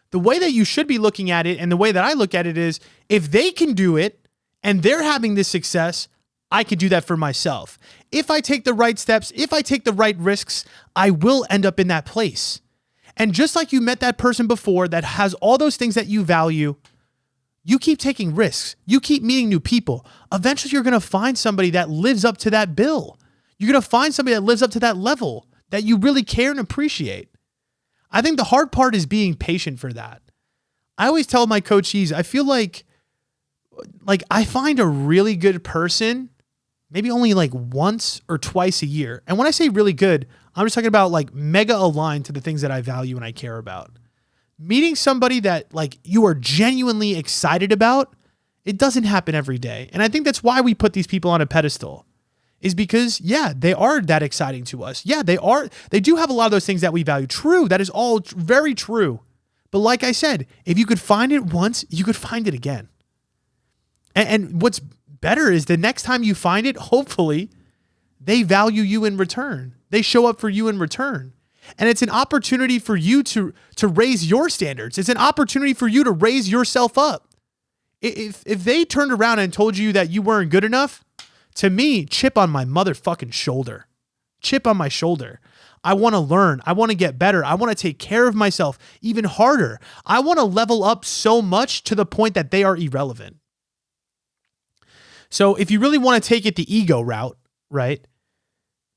The way that you should be looking at it and the way that I look at it is, if they can do it and they're having this success, I could do that for myself. If I take the right steps, if I take the right risks, I will end up in that place. And just like you met that person before that has all those things that you value, you keep taking risks. You keep meeting new people. Eventually, you're going to find somebody that lives up to that bill. You're going to find somebody that lives up to that level that you really care and appreciate. I think the hard part is being patient for that. I always tell my coachees, I feel like I find a really good person maybe only like once or twice a year. And when I say really good, I'm just talking about like mega aligned to the things that I value and I care about. Meeting somebody that like you are genuinely excited about, it doesn't happen every day. And I think that's why we put these people on a pedestal. is because, yeah, they are that exciting to us. Yeah, they are. They do have a lot of those things that we value. True. That is all very true. But like I said, if you could find it once, you could find it again. And what's better is the next time you find it, hopefully they value you in return. They show up for you in return. And it's an opportunity for you to raise your standards. It's an opportunity for you to raise yourself up. If they turned around and told you that you weren't good enough, to me, chip on my motherfucking shoulder. Chip on my shoulder. I want to learn. I want to get better. I want to take care of myself even harder. I want to level up so much to the point that they are irrelevant. So if you really want to take it the ego route, right?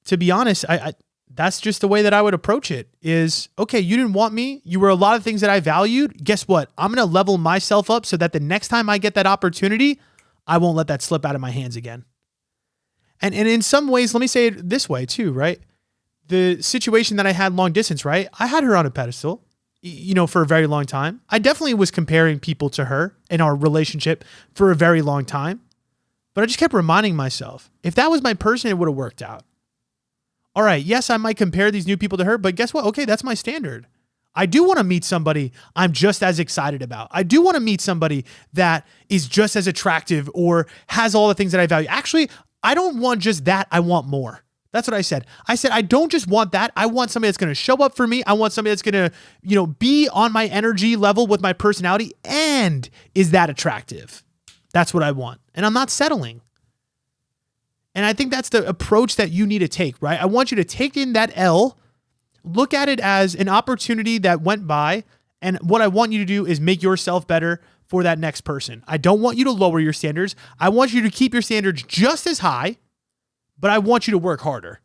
To be honest, I that's just the way that I would approach it is, okay, you didn't want me. You were a lot of things that I valued. Guess what? I'm going to level myself up so that the next time I get that opportunity, I won't let that slip out of my hands again. And in some ways, let me say it this way too, right? The situation that I had long distance, right? I had her on a pedestal, for a very long time. I definitely was comparing people to her in our relationship for a very long time. But I just kept reminding myself, if that was my person, it would have worked out. All right, yes, I might compare these new people to her, but guess what? Okay, that's my standard. I do want to meet somebody I'm just as excited about. I do want to meet somebody that is just as attractive or has all the things that I value. Actually, I don't want just that. I want more. That's what I said. I said, I don't just want that. I want somebody that's going to show up for me. I want somebody that's going to, be on my energy level with my personality and is that attractive. That's what I want. And I'm not settling. And I think that's the approach that you need to take, right? I want you to take in that L, look at it as an opportunity that went by. And what I want you to do is make yourself better for that next person. I don't want you to lower your standards. I want you to keep your standards just as high, but I want you to work harder.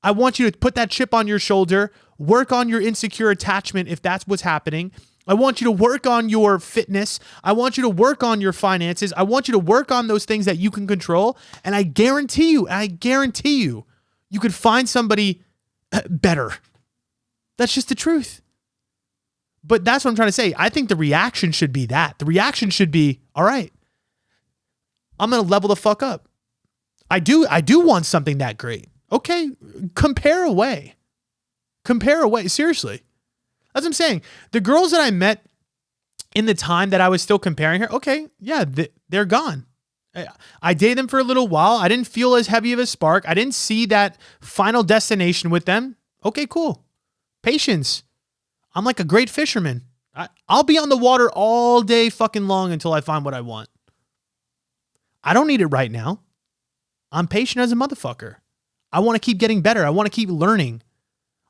I want you to put that chip on your shoulder, work on your insecure attachment if that's what's happening. I want you to work on your fitness. I want you to work on your finances. I want you to work on those things that you can control. And I guarantee you, you could find somebody better. That's just the truth. But that's what I'm trying to say. I think the reaction should be that. The reaction should be, all right, I'm going to level the fuck up. I do want something that great. Okay, compare away. Seriously. That's what I'm saying. The girls that I met in the time that I was still comparing her, okay, yeah, they're gone. I dated them for a little while. I didn't feel as heavy of a spark. I didn't see that final destination with them. Okay, cool. Patience. I'm like a great fisherman. I'll be on the water all day fucking long until I find what I want. I don't need it right now. I'm patient as a motherfucker. I want to keep getting better. I want to keep learning.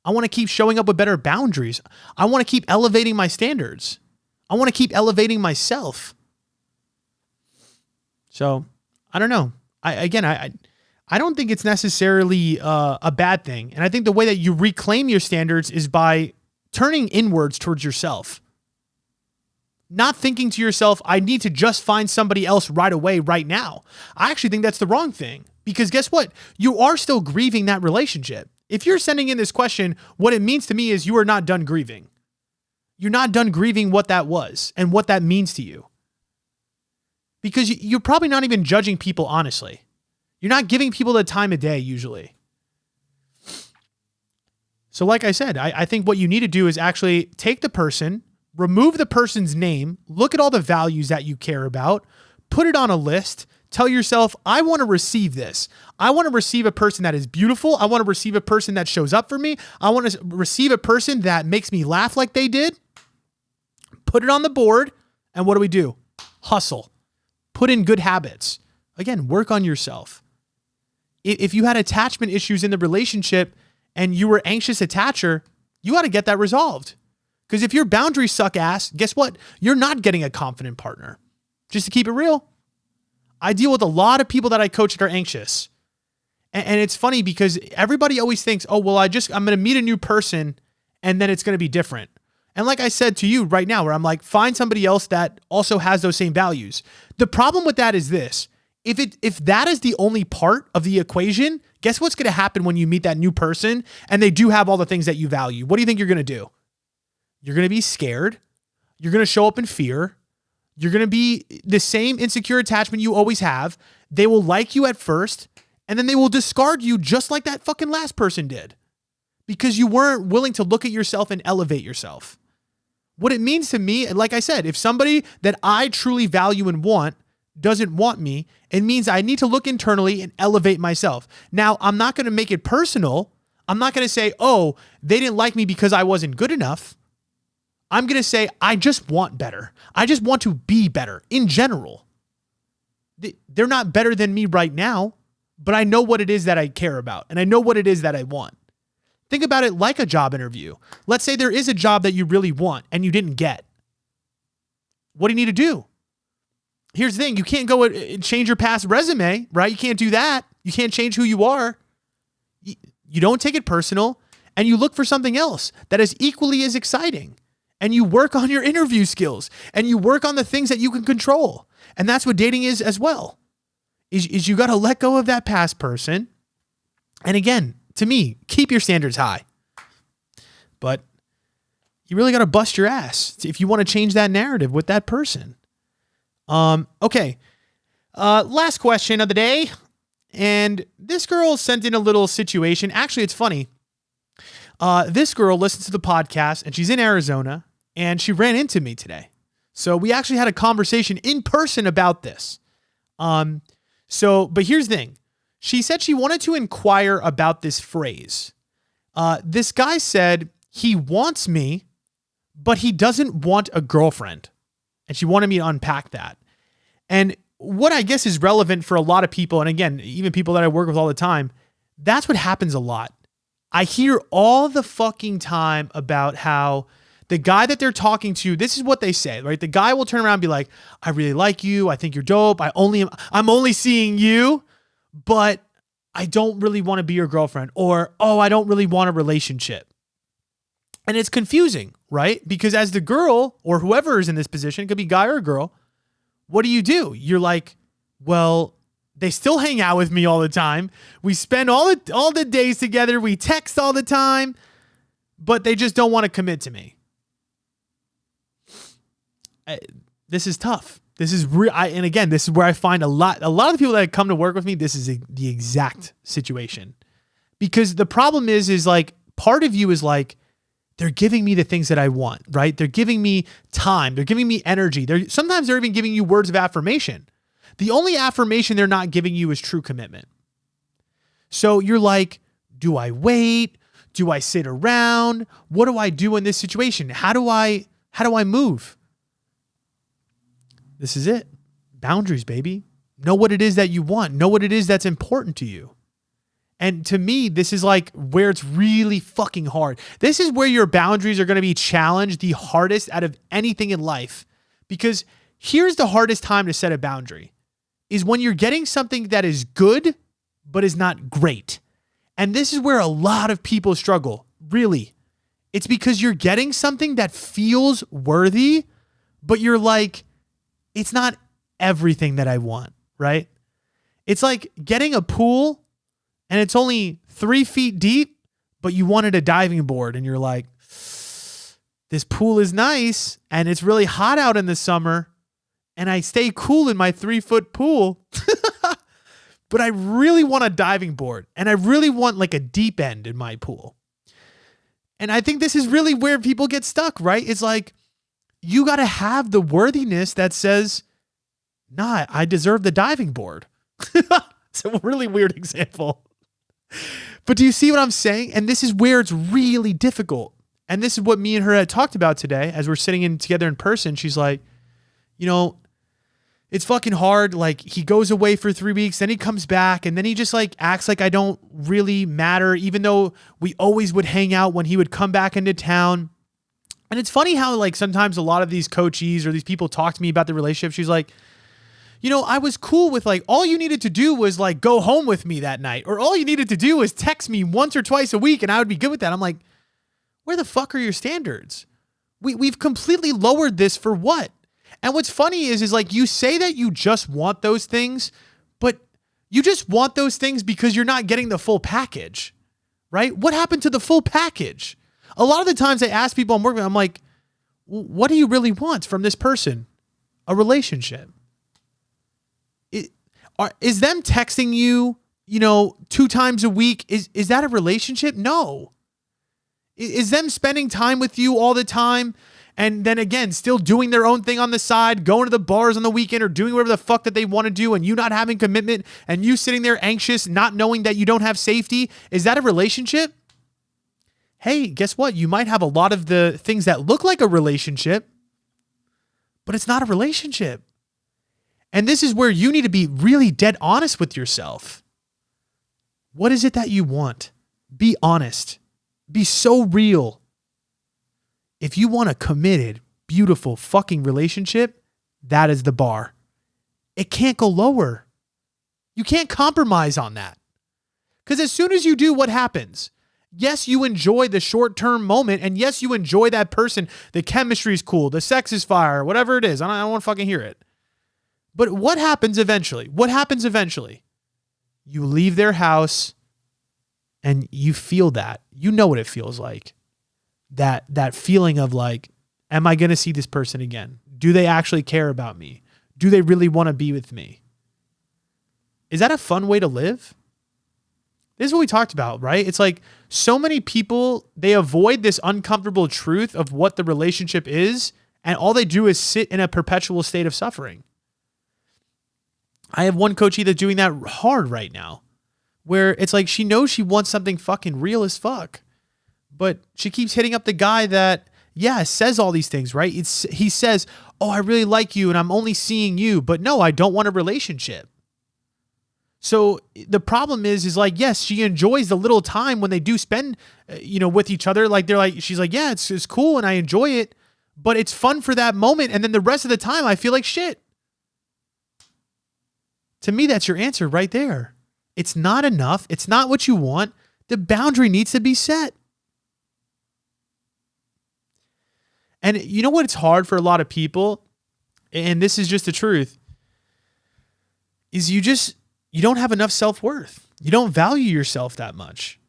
I want to keep showing up with better boundaries. I want to keep elevating my standards. I want to keep elevating myself. So I don't know. I don't think it's necessarily a bad thing. And I think the way that you reclaim your standards is by turning inwards towards yourself. Not thinking to yourself, I need to just find somebody else right away, right now. I actually think that's the wrong thing. Because guess what? You are still grieving that relationship. If you're sending in this question, what it means to me is you are not done grieving. You're not done grieving what that was and what that means to you. Because you're probably not even judging people honestly. You're not giving people the time of day usually. So like I said, I think what you need to do is actually take the person, remove the person's name, look at all the values that you care about, put it on a list, tell yourself, I want to receive this. I want to receive a person that is beautiful. I want to receive a person that shows up for me. I want to receive a person that makes me laugh like they did. Put it on the board. And what do? Hustle. Put in good habits. Again, work on yourself. If you had attachment issues in the relationship and you were anxious attacher, you got to get that resolved. Because if your boundaries suck ass, guess what? You're not getting a confident partner. Just to keep it real. I deal with a lot of people that I coach that are anxious. And it's funny because everybody always thinks, oh, well, I'm going to meet a new person and then it's going to be different. And like I said to you right now, where I'm like, find somebody else that also has those same values. The problem with that is this. If that is the only part of the equation, guess what's going to happen when you meet that new person and they do have all the things that you value? What do you think you're going to do? You're going to be scared. You're going to show up in fear. You're going to be the same insecure attachment you always have. They will like you at first. And then they will discard you just like that fucking last person did because you weren't willing to look at yourself and elevate yourself. What it means to me, like I said, if somebody that I truly value and want doesn't want me, it means I need to look internally and elevate myself. Now, I'm not going to make it personal. I'm not going to say, oh, they didn't like me because I wasn't good enough. I'm going to say, I just want better. I just want to be better in general. They're not better than me right now, but I know what it is that I care about, and I know what it is that I want. Think about it like a job interview. Let's say there is a job that you really want and you didn't get. What do you need to do? Here's the thing. You can't go and change your past resume, right? You can't do that. You can't change who you are. You don't take it personal, and you look for something else that is equally as exciting. And you work on your interview skills, and you work on the things that you can control. And that's what dating is as well. Is you got to let go of that past person. And again, to me, keep your standards high. But you really got to bust your ass if you want to change that narrative with that person. Okay. Last question of the day. And this girl sent in a little situation. Actually, it's funny. This girl listens to the podcast and she's in Arizona and she ran into me today. So we actually had a conversation in person about this. But here's the thing. She said she wanted to inquire about this phrase. This guy said he wants me, but he doesn't want a girlfriend. And she wanted me to unpack that. And what I guess is relevant for a lot of people, and again, even people that I work with all the time, that's what happens a lot. I hear all the fucking time about how the guy that they're talking to, this is what they say, right? The guy will turn around and be like, I really like you. I think you're dope. I'm only seeing you, but I don't really want to be your girlfriend. Or, oh, I don't really want a relationship. And it's confusing, right? Because as the girl or whoever is in this position, it could be guy or girl, what do? You're like, well, they still hang out with me all the time. We spend all the days together. We text all the time, but they just don't want to commit to me. This is tough. This is real. And again, this is where I find a lot of the people that come to work with me, this is the exact situation. Because the problem is like, part of you is like, they're giving me the things that I want, right? They're giving me time. They're giving me energy. Sometimes they're even giving you words of affirmation. The only affirmation they're not giving you is true commitment. So you're like, do I wait? Do I sit around? What do I do in this situation? How do I move? This is it. Boundaries, baby. Know what it is that you want. Know what it is that's important to you. And to me, this is like where it's really fucking hard. This is where your boundaries are going to be challenged the hardest out of anything in life. Because here's the hardest time to set a boundary is when you're getting something that is good, but is not great. And this is where a lot of people struggle. Really. It's because you're getting something that feels worthy, but you're like, it's not everything that I want, right? It's like getting a pool and it's only 3 feet deep, but you wanted a diving board and you're like, this pool is nice and it's really hot out in the summer and I stay cool in my 3-foot pool, but I really want a diving board and I really want like a deep end in my pool. And I think this is really where people get stuck, right? It's like, you got to have the worthiness that says, nah, I deserve the diving board. It's a really weird example. But do you see what I'm saying? And this is where it's really difficult. And this is what me and her had talked about today as we're sitting in together in person. She's like, it's fucking hard. Like he goes away for 3 weeks, then he comes back and then he just like acts like I don't really matter, even though we always would hang out when he would come back into town. And it's funny how like sometimes a lot of these coachees or these people talk to me about the relationship. She's like, I was cool with like, all you needed to do was like go home with me that night. Or all you needed to do was text me once or twice a week and I would be good with that. I'm like, where the fuck are your standards? We've completely lowered this for what? And what's funny is like you say that you just want those things, but you just want those things because you're not getting the full package, right? What happened to the full package? A lot of the times I ask people I'm working with, I'm like, what do you really want from this person? A relationship. Is them texting you 2 times a week, is that a relationship? No. Is them spending time with you all the time and then again, still doing their own thing on the side, going to the bars on the weekend or doing whatever the fuck that they want to do and you not having commitment and you sitting there anxious, not knowing that you don't have safety? Is that a relationship? Hey, guess what? You might have a lot of the things that look like a relationship, but it's not a relationship. And this is where you need to be really dead honest with yourself. What is it that you want? Be honest. Be so real. If you want a committed, beautiful fucking relationship, that is the bar. It can't go lower. You can't compromise on that. Because as soon as you do, what happens? Yes, you enjoy the short-term moment, and yes, you enjoy that person. The chemistry is cool. The sex is fire. Whatever it is. I don't want to fucking hear it. But what happens eventually? You leave their house and you feel that. You know what it feels like. That feeling of like, am I going to see this person again? Do they actually care about me? Do they really want to be with me? Is that a fun way to live? This is what we talked about, right? It's like so many people, they avoid this uncomfortable truth of what the relationship is, and all they do is sit in a perpetual state of suffering. I have one coachee that's doing that hard right now, where it's like she knows she wants something fucking real as fuck, but she keeps hitting up the guy that, says all these things, right? He says, oh, I really like you and I'm only seeing you, but no, I don't want a relationship. So the problem is like, yes, she enjoys the little time when they do spend, with each other. Like she's like, yeah, it's cool and I enjoy it, but it's fun for that moment. And then the rest of the time I feel like shit. To me, that's your answer right there. It's not enough. It's not what you want. The boundary needs to be set. And you know what? It's hard for a lot of people, and this is just the truth, is you don't have enough self-worth. You don't value yourself that much.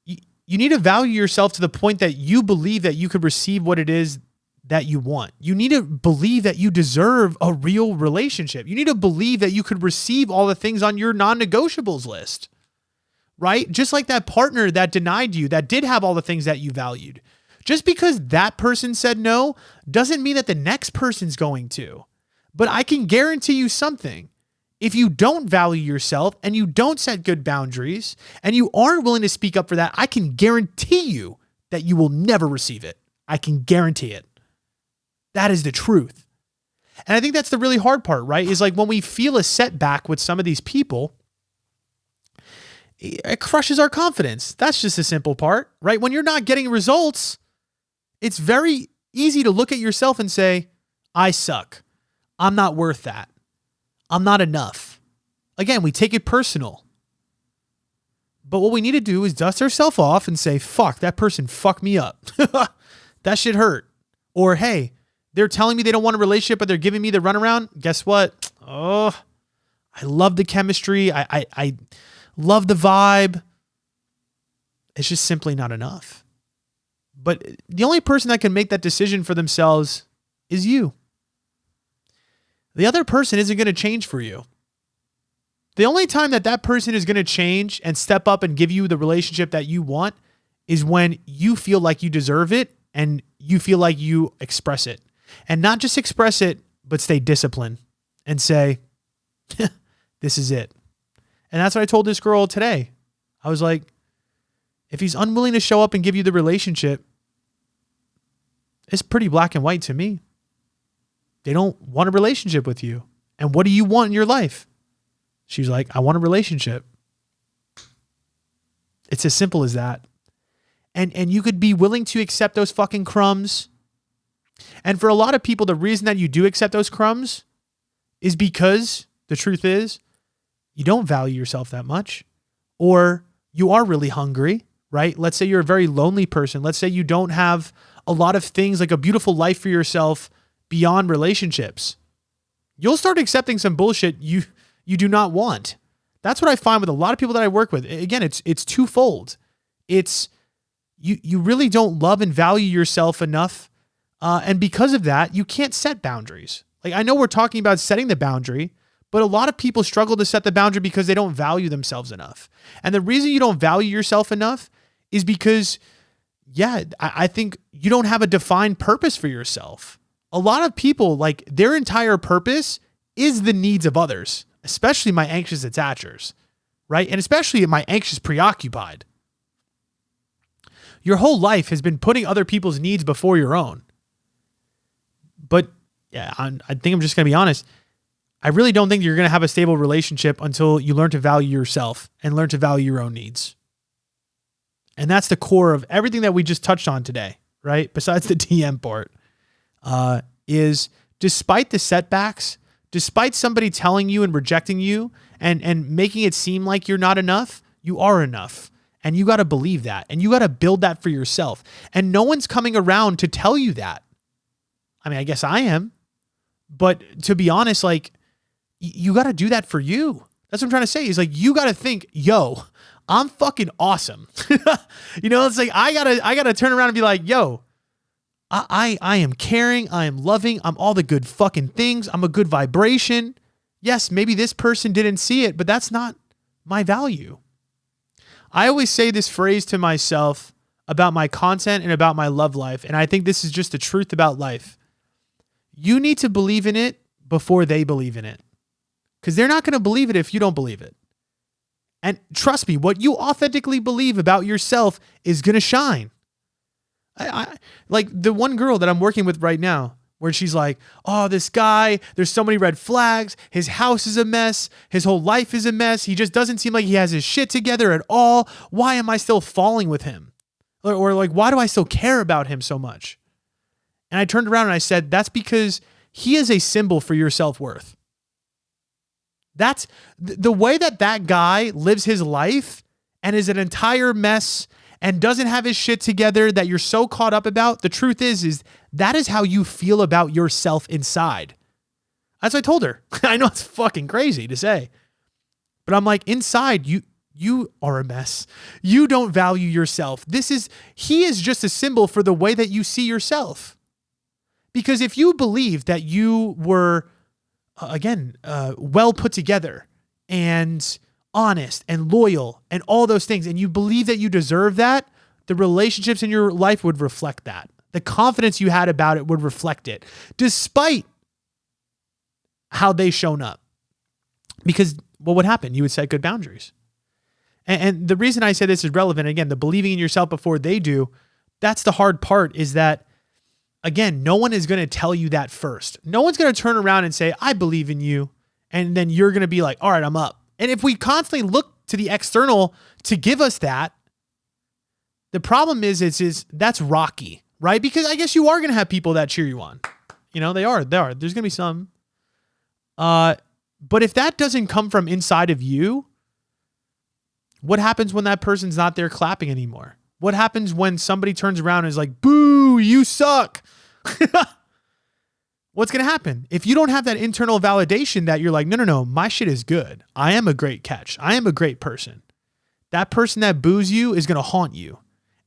You need to value yourself to the point that you believe that you could receive what it is that you want. You need to believe that you deserve a real relationship. You need to believe that you could receive all the things on your non-negotiables list, right? Just like that partner that denied you, that did have all the things that you valued. Just because that person said no doesn't mean that the next person's going to. But I can guarantee you something. If you don't value yourself and you don't set good boundaries and you aren't willing to speak up for that, I can guarantee you that you will never receive it. I can guarantee it. That is the truth. And I think that's the really hard part, right? Is like when we feel a setback with some of these people, it crushes our confidence. That's just a simple part, right? When you're not getting results, it's very easy to look at yourself and say, I suck. I'm not worth that. I'm not enough. Again, we take it personal. But what we need to do is dust ourselves off and say, fuck, that person fucked me up. That shit hurt. Or, hey, they're telling me they don't want a relationship, but they're giving me the runaround. Guess what? Oh, I love the chemistry. I love the vibe. It's just simply not enough. But the only person that can make that decision for themselves is you. The other person isn't going to change for you. The only time that person is going to change and step up and give you the relationship that you want is when you feel like you deserve it and you feel like you express it. And not just express it, but stay disciplined and say, this is it. And that's what I told this girl today. I was like, if he's unwilling to show up and give you the relationship, it's pretty black and white to me. They don't want a relationship with you. And what do you want in your life? She's like, I want a relationship. It's as simple as that. And you could be willing to accept those fucking crumbs. And for a lot of people, the reason that you do accept those crumbs is because the truth is you don't value yourself that much, or you are really hungry, right? Let's say you're a very lonely person. Let's say you don't have a lot of things like a beautiful life for yourself beyond relationships. You'll start accepting some bullshit you do not want. That's what I find with a lot of people that I work with. Again, it's twofold. It's you really don't love and value yourself enough. And because of that, you can't set boundaries. Like, I know we're talking about setting the boundary, But a lot of people struggle to set the boundary because they don't value themselves enough. And the reason you don't value yourself enough is because, I think you don't have a defined purpose for yourself. A lot of people, like, their entire purpose is the needs of others, especially my anxious attachers, right? And especially my anxious preoccupied. Your whole life has been putting other people's needs before your own. But yeah, I think I'm just going to be honest. I really don't think you're going to have a stable relationship until you learn to value yourself and learn to value your own needs. And that's the core of everything that we just touched on today, right? Besides the DM part, is despite the setbacks, despite somebody telling you and rejecting you and making it seem like you're not enough, you are enough. And you got to believe that. And you got to build that for yourself. And no one's coming around to tell you that. I mean, I guess I am. But to be honest, like, you got to do that for you. That's what I'm trying to say is, like, you got to think, yo, I'm fucking awesome. It's like, I gotta turn around and be like, yo, I am caring. I am loving. I'm all the good fucking things. I'm a good vibration. Yes, maybe this person didn't see it, but that's not my value. I always say this phrase to myself about my content and about my love life. And I think this is just the truth about life. You need to believe in it before they believe in it. Because they're not going to believe it if you don't believe it. And trust me, what you authentically believe about yourself is going to shine. I like the one girl that I'm working with right now, where she's like, oh, this guy, there's so many red flags. His house is a mess. His whole life is a mess. He just doesn't seem like he has his shit together at all. Why am I still falling with him? Or like, why do I still care about him so much? And I turned around and I said, that's because he is a symbol for your self-worth. That's the way that guy lives his life and is an entire mess and doesn't have his shit together that you're so caught up about. The truth is that is how you feel about yourself inside. That's what I told her. I know it's fucking crazy to say, but I'm like, inside you are a mess. You don't value yourself. He is just a symbol for the way that you see yourself. Because if you believe that you were, well put together and honest and loyal and all those things, and you believe that you deserve that, the relationships in your life would reflect that. The confidence you had about it would reflect it, despite how they shown up. Because what would happen? You would set good boundaries. And the reason I say this is relevant, again, the believing in yourself before they do, that's the hard part, is that, again, no one is going to tell you that first. No one's going to turn around and say, I believe in you. And then you're going to be like, all right, I'm up. And if we constantly look to the external to give us that, the problem is that's rocky, right? Because I guess you are going to have people that cheer you on. They are. There's going to be some. But if that doesn't come from inside of you, what happens when that person's not there clapping anymore? What happens when somebody turns around and is like, boo, you suck? What's going to happen? If you don't have that internal validation that you're like, no, my shit is good. I am a great catch. I am a great person. That person that boos you is going to haunt you.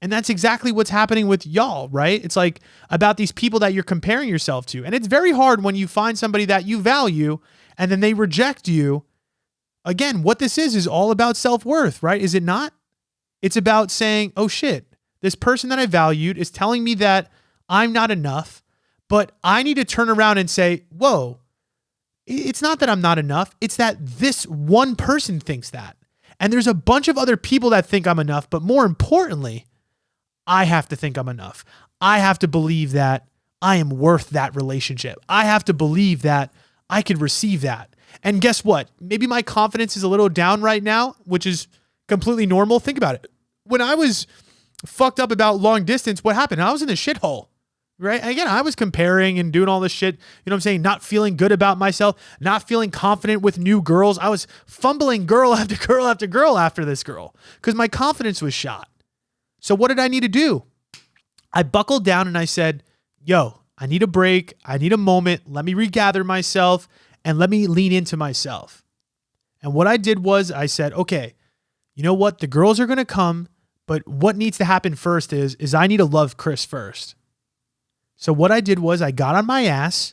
And that's exactly what's happening with y'all, right? It's like about these people that you're comparing yourself to. And it's very hard when you find somebody that you value and then they reject you. Again, what this is all about self-worth, right? Is it not? It's about saying, oh shit, this person that I valued is telling me that I'm not enough, but I need to turn around and say, whoa, it's not that I'm not enough. It's that this one person thinks that. And there's a bunch of other people that think I'm enough, but more importantly, I have to think I'm enough. I have to believe that I am worth that relationship. I have to believe that I could receive that. And guess what? Maybe my confidence is a little down right now, which is completely normal. Think about it. When I was fucked up about long distance, what happened? I was in the shithole, right? And again, I was comparing and doing all this shit, you know what I'm saying? Not feeling good about myself, not feeling confident with new girls. I was fumbling girl after girl after girl after this girl because my confidence was shot. So what did I need to do? I buckled down and I said, yo, I need a break. I need a moment. Let me regather myself and let me lean into myself. And what I did was I said, okay, you know what? The girls are going to come, but what needs to happen first is I need to love Chris first. So what I did was I got on my ass.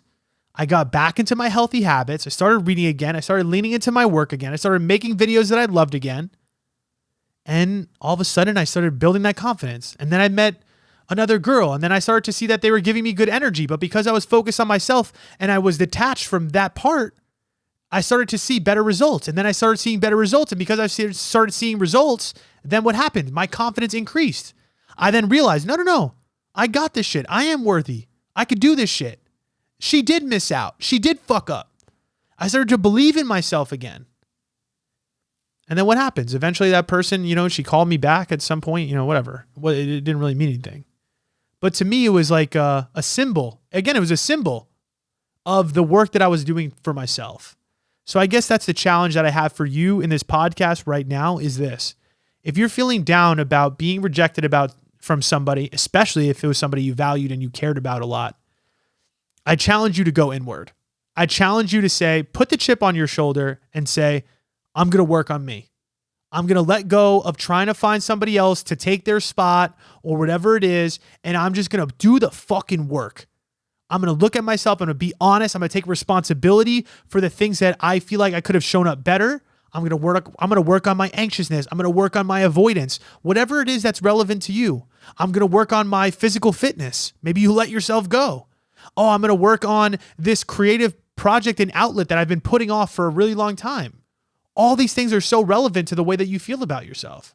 I got back into my healthy habits. I started reading again. I started leaning into my work again. I started making videos that I loved again. And all of a sudden I started building that confidence. And then I met another girl, and then I started to see that they were giving me good energy. But because I was focused on myself and I was detached from that part, I started to see better results. And then I started seeing better results. And because I started seeing results, then what happened? My confidence increased. I then realized, no, I got this shit. I am worthy. I could do this shit. She did miss out. She did fuck up. I started to believe in myself again. And then what happens? Eventually that person, she called me back at some point, whatever. Well, it didn't really mean anything. But to me, it was like a symbol. Again, it was a symbol of the work that I was doing for myself. So I guess that's the challenge that I have for you in this podcast right now is this. If you're feeling down about being rejected from somebody, especially if it was somebody you valued and you cared about a lot, I challenge you to go inward. I challenge you to say, put the chip on your shoulder and say, I'm going to work on me. I'm going to let go of trying to find somebody else to take their spot or whatever it is. And I'm just going to do the fucking work. I'm going to look at myself. I'm going to be honest. I'm going to take responsibility for the things that I feel like I could have shown up better. I'm going to work on my anxiousness. I'm going to work on my avoidance, whatever it is that's relevant to you. I'm going to work on my physical fitness. Maybe you let yourself go. Oh, I'm going to work on this creative project and outlet that I've been putting off for a really long time. All these things are so relevant to the way that you feel about yourself.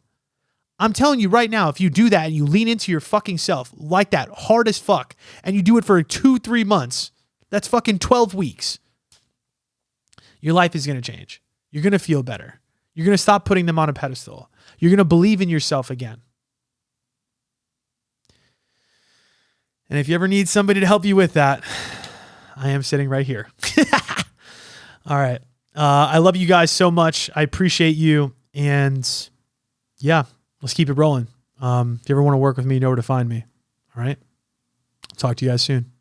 I'm telling you right now, if you do that and you lean into your fucking self like that, hard as fuck, and you do it for 2-3 months, that's fucking 12 weeks. Your life is going to change. You're going to feel better. You're going to stop putting them on a pedestal. You're going to believe in yourself again. And if you ever need somebody to help you with that, I am sitting right here. All right. I love you guys so much. I appreciate you. And yeah, let's keep it rolling. If you ever want to work with me, you know where to find me. All right. Talk to you guys soon.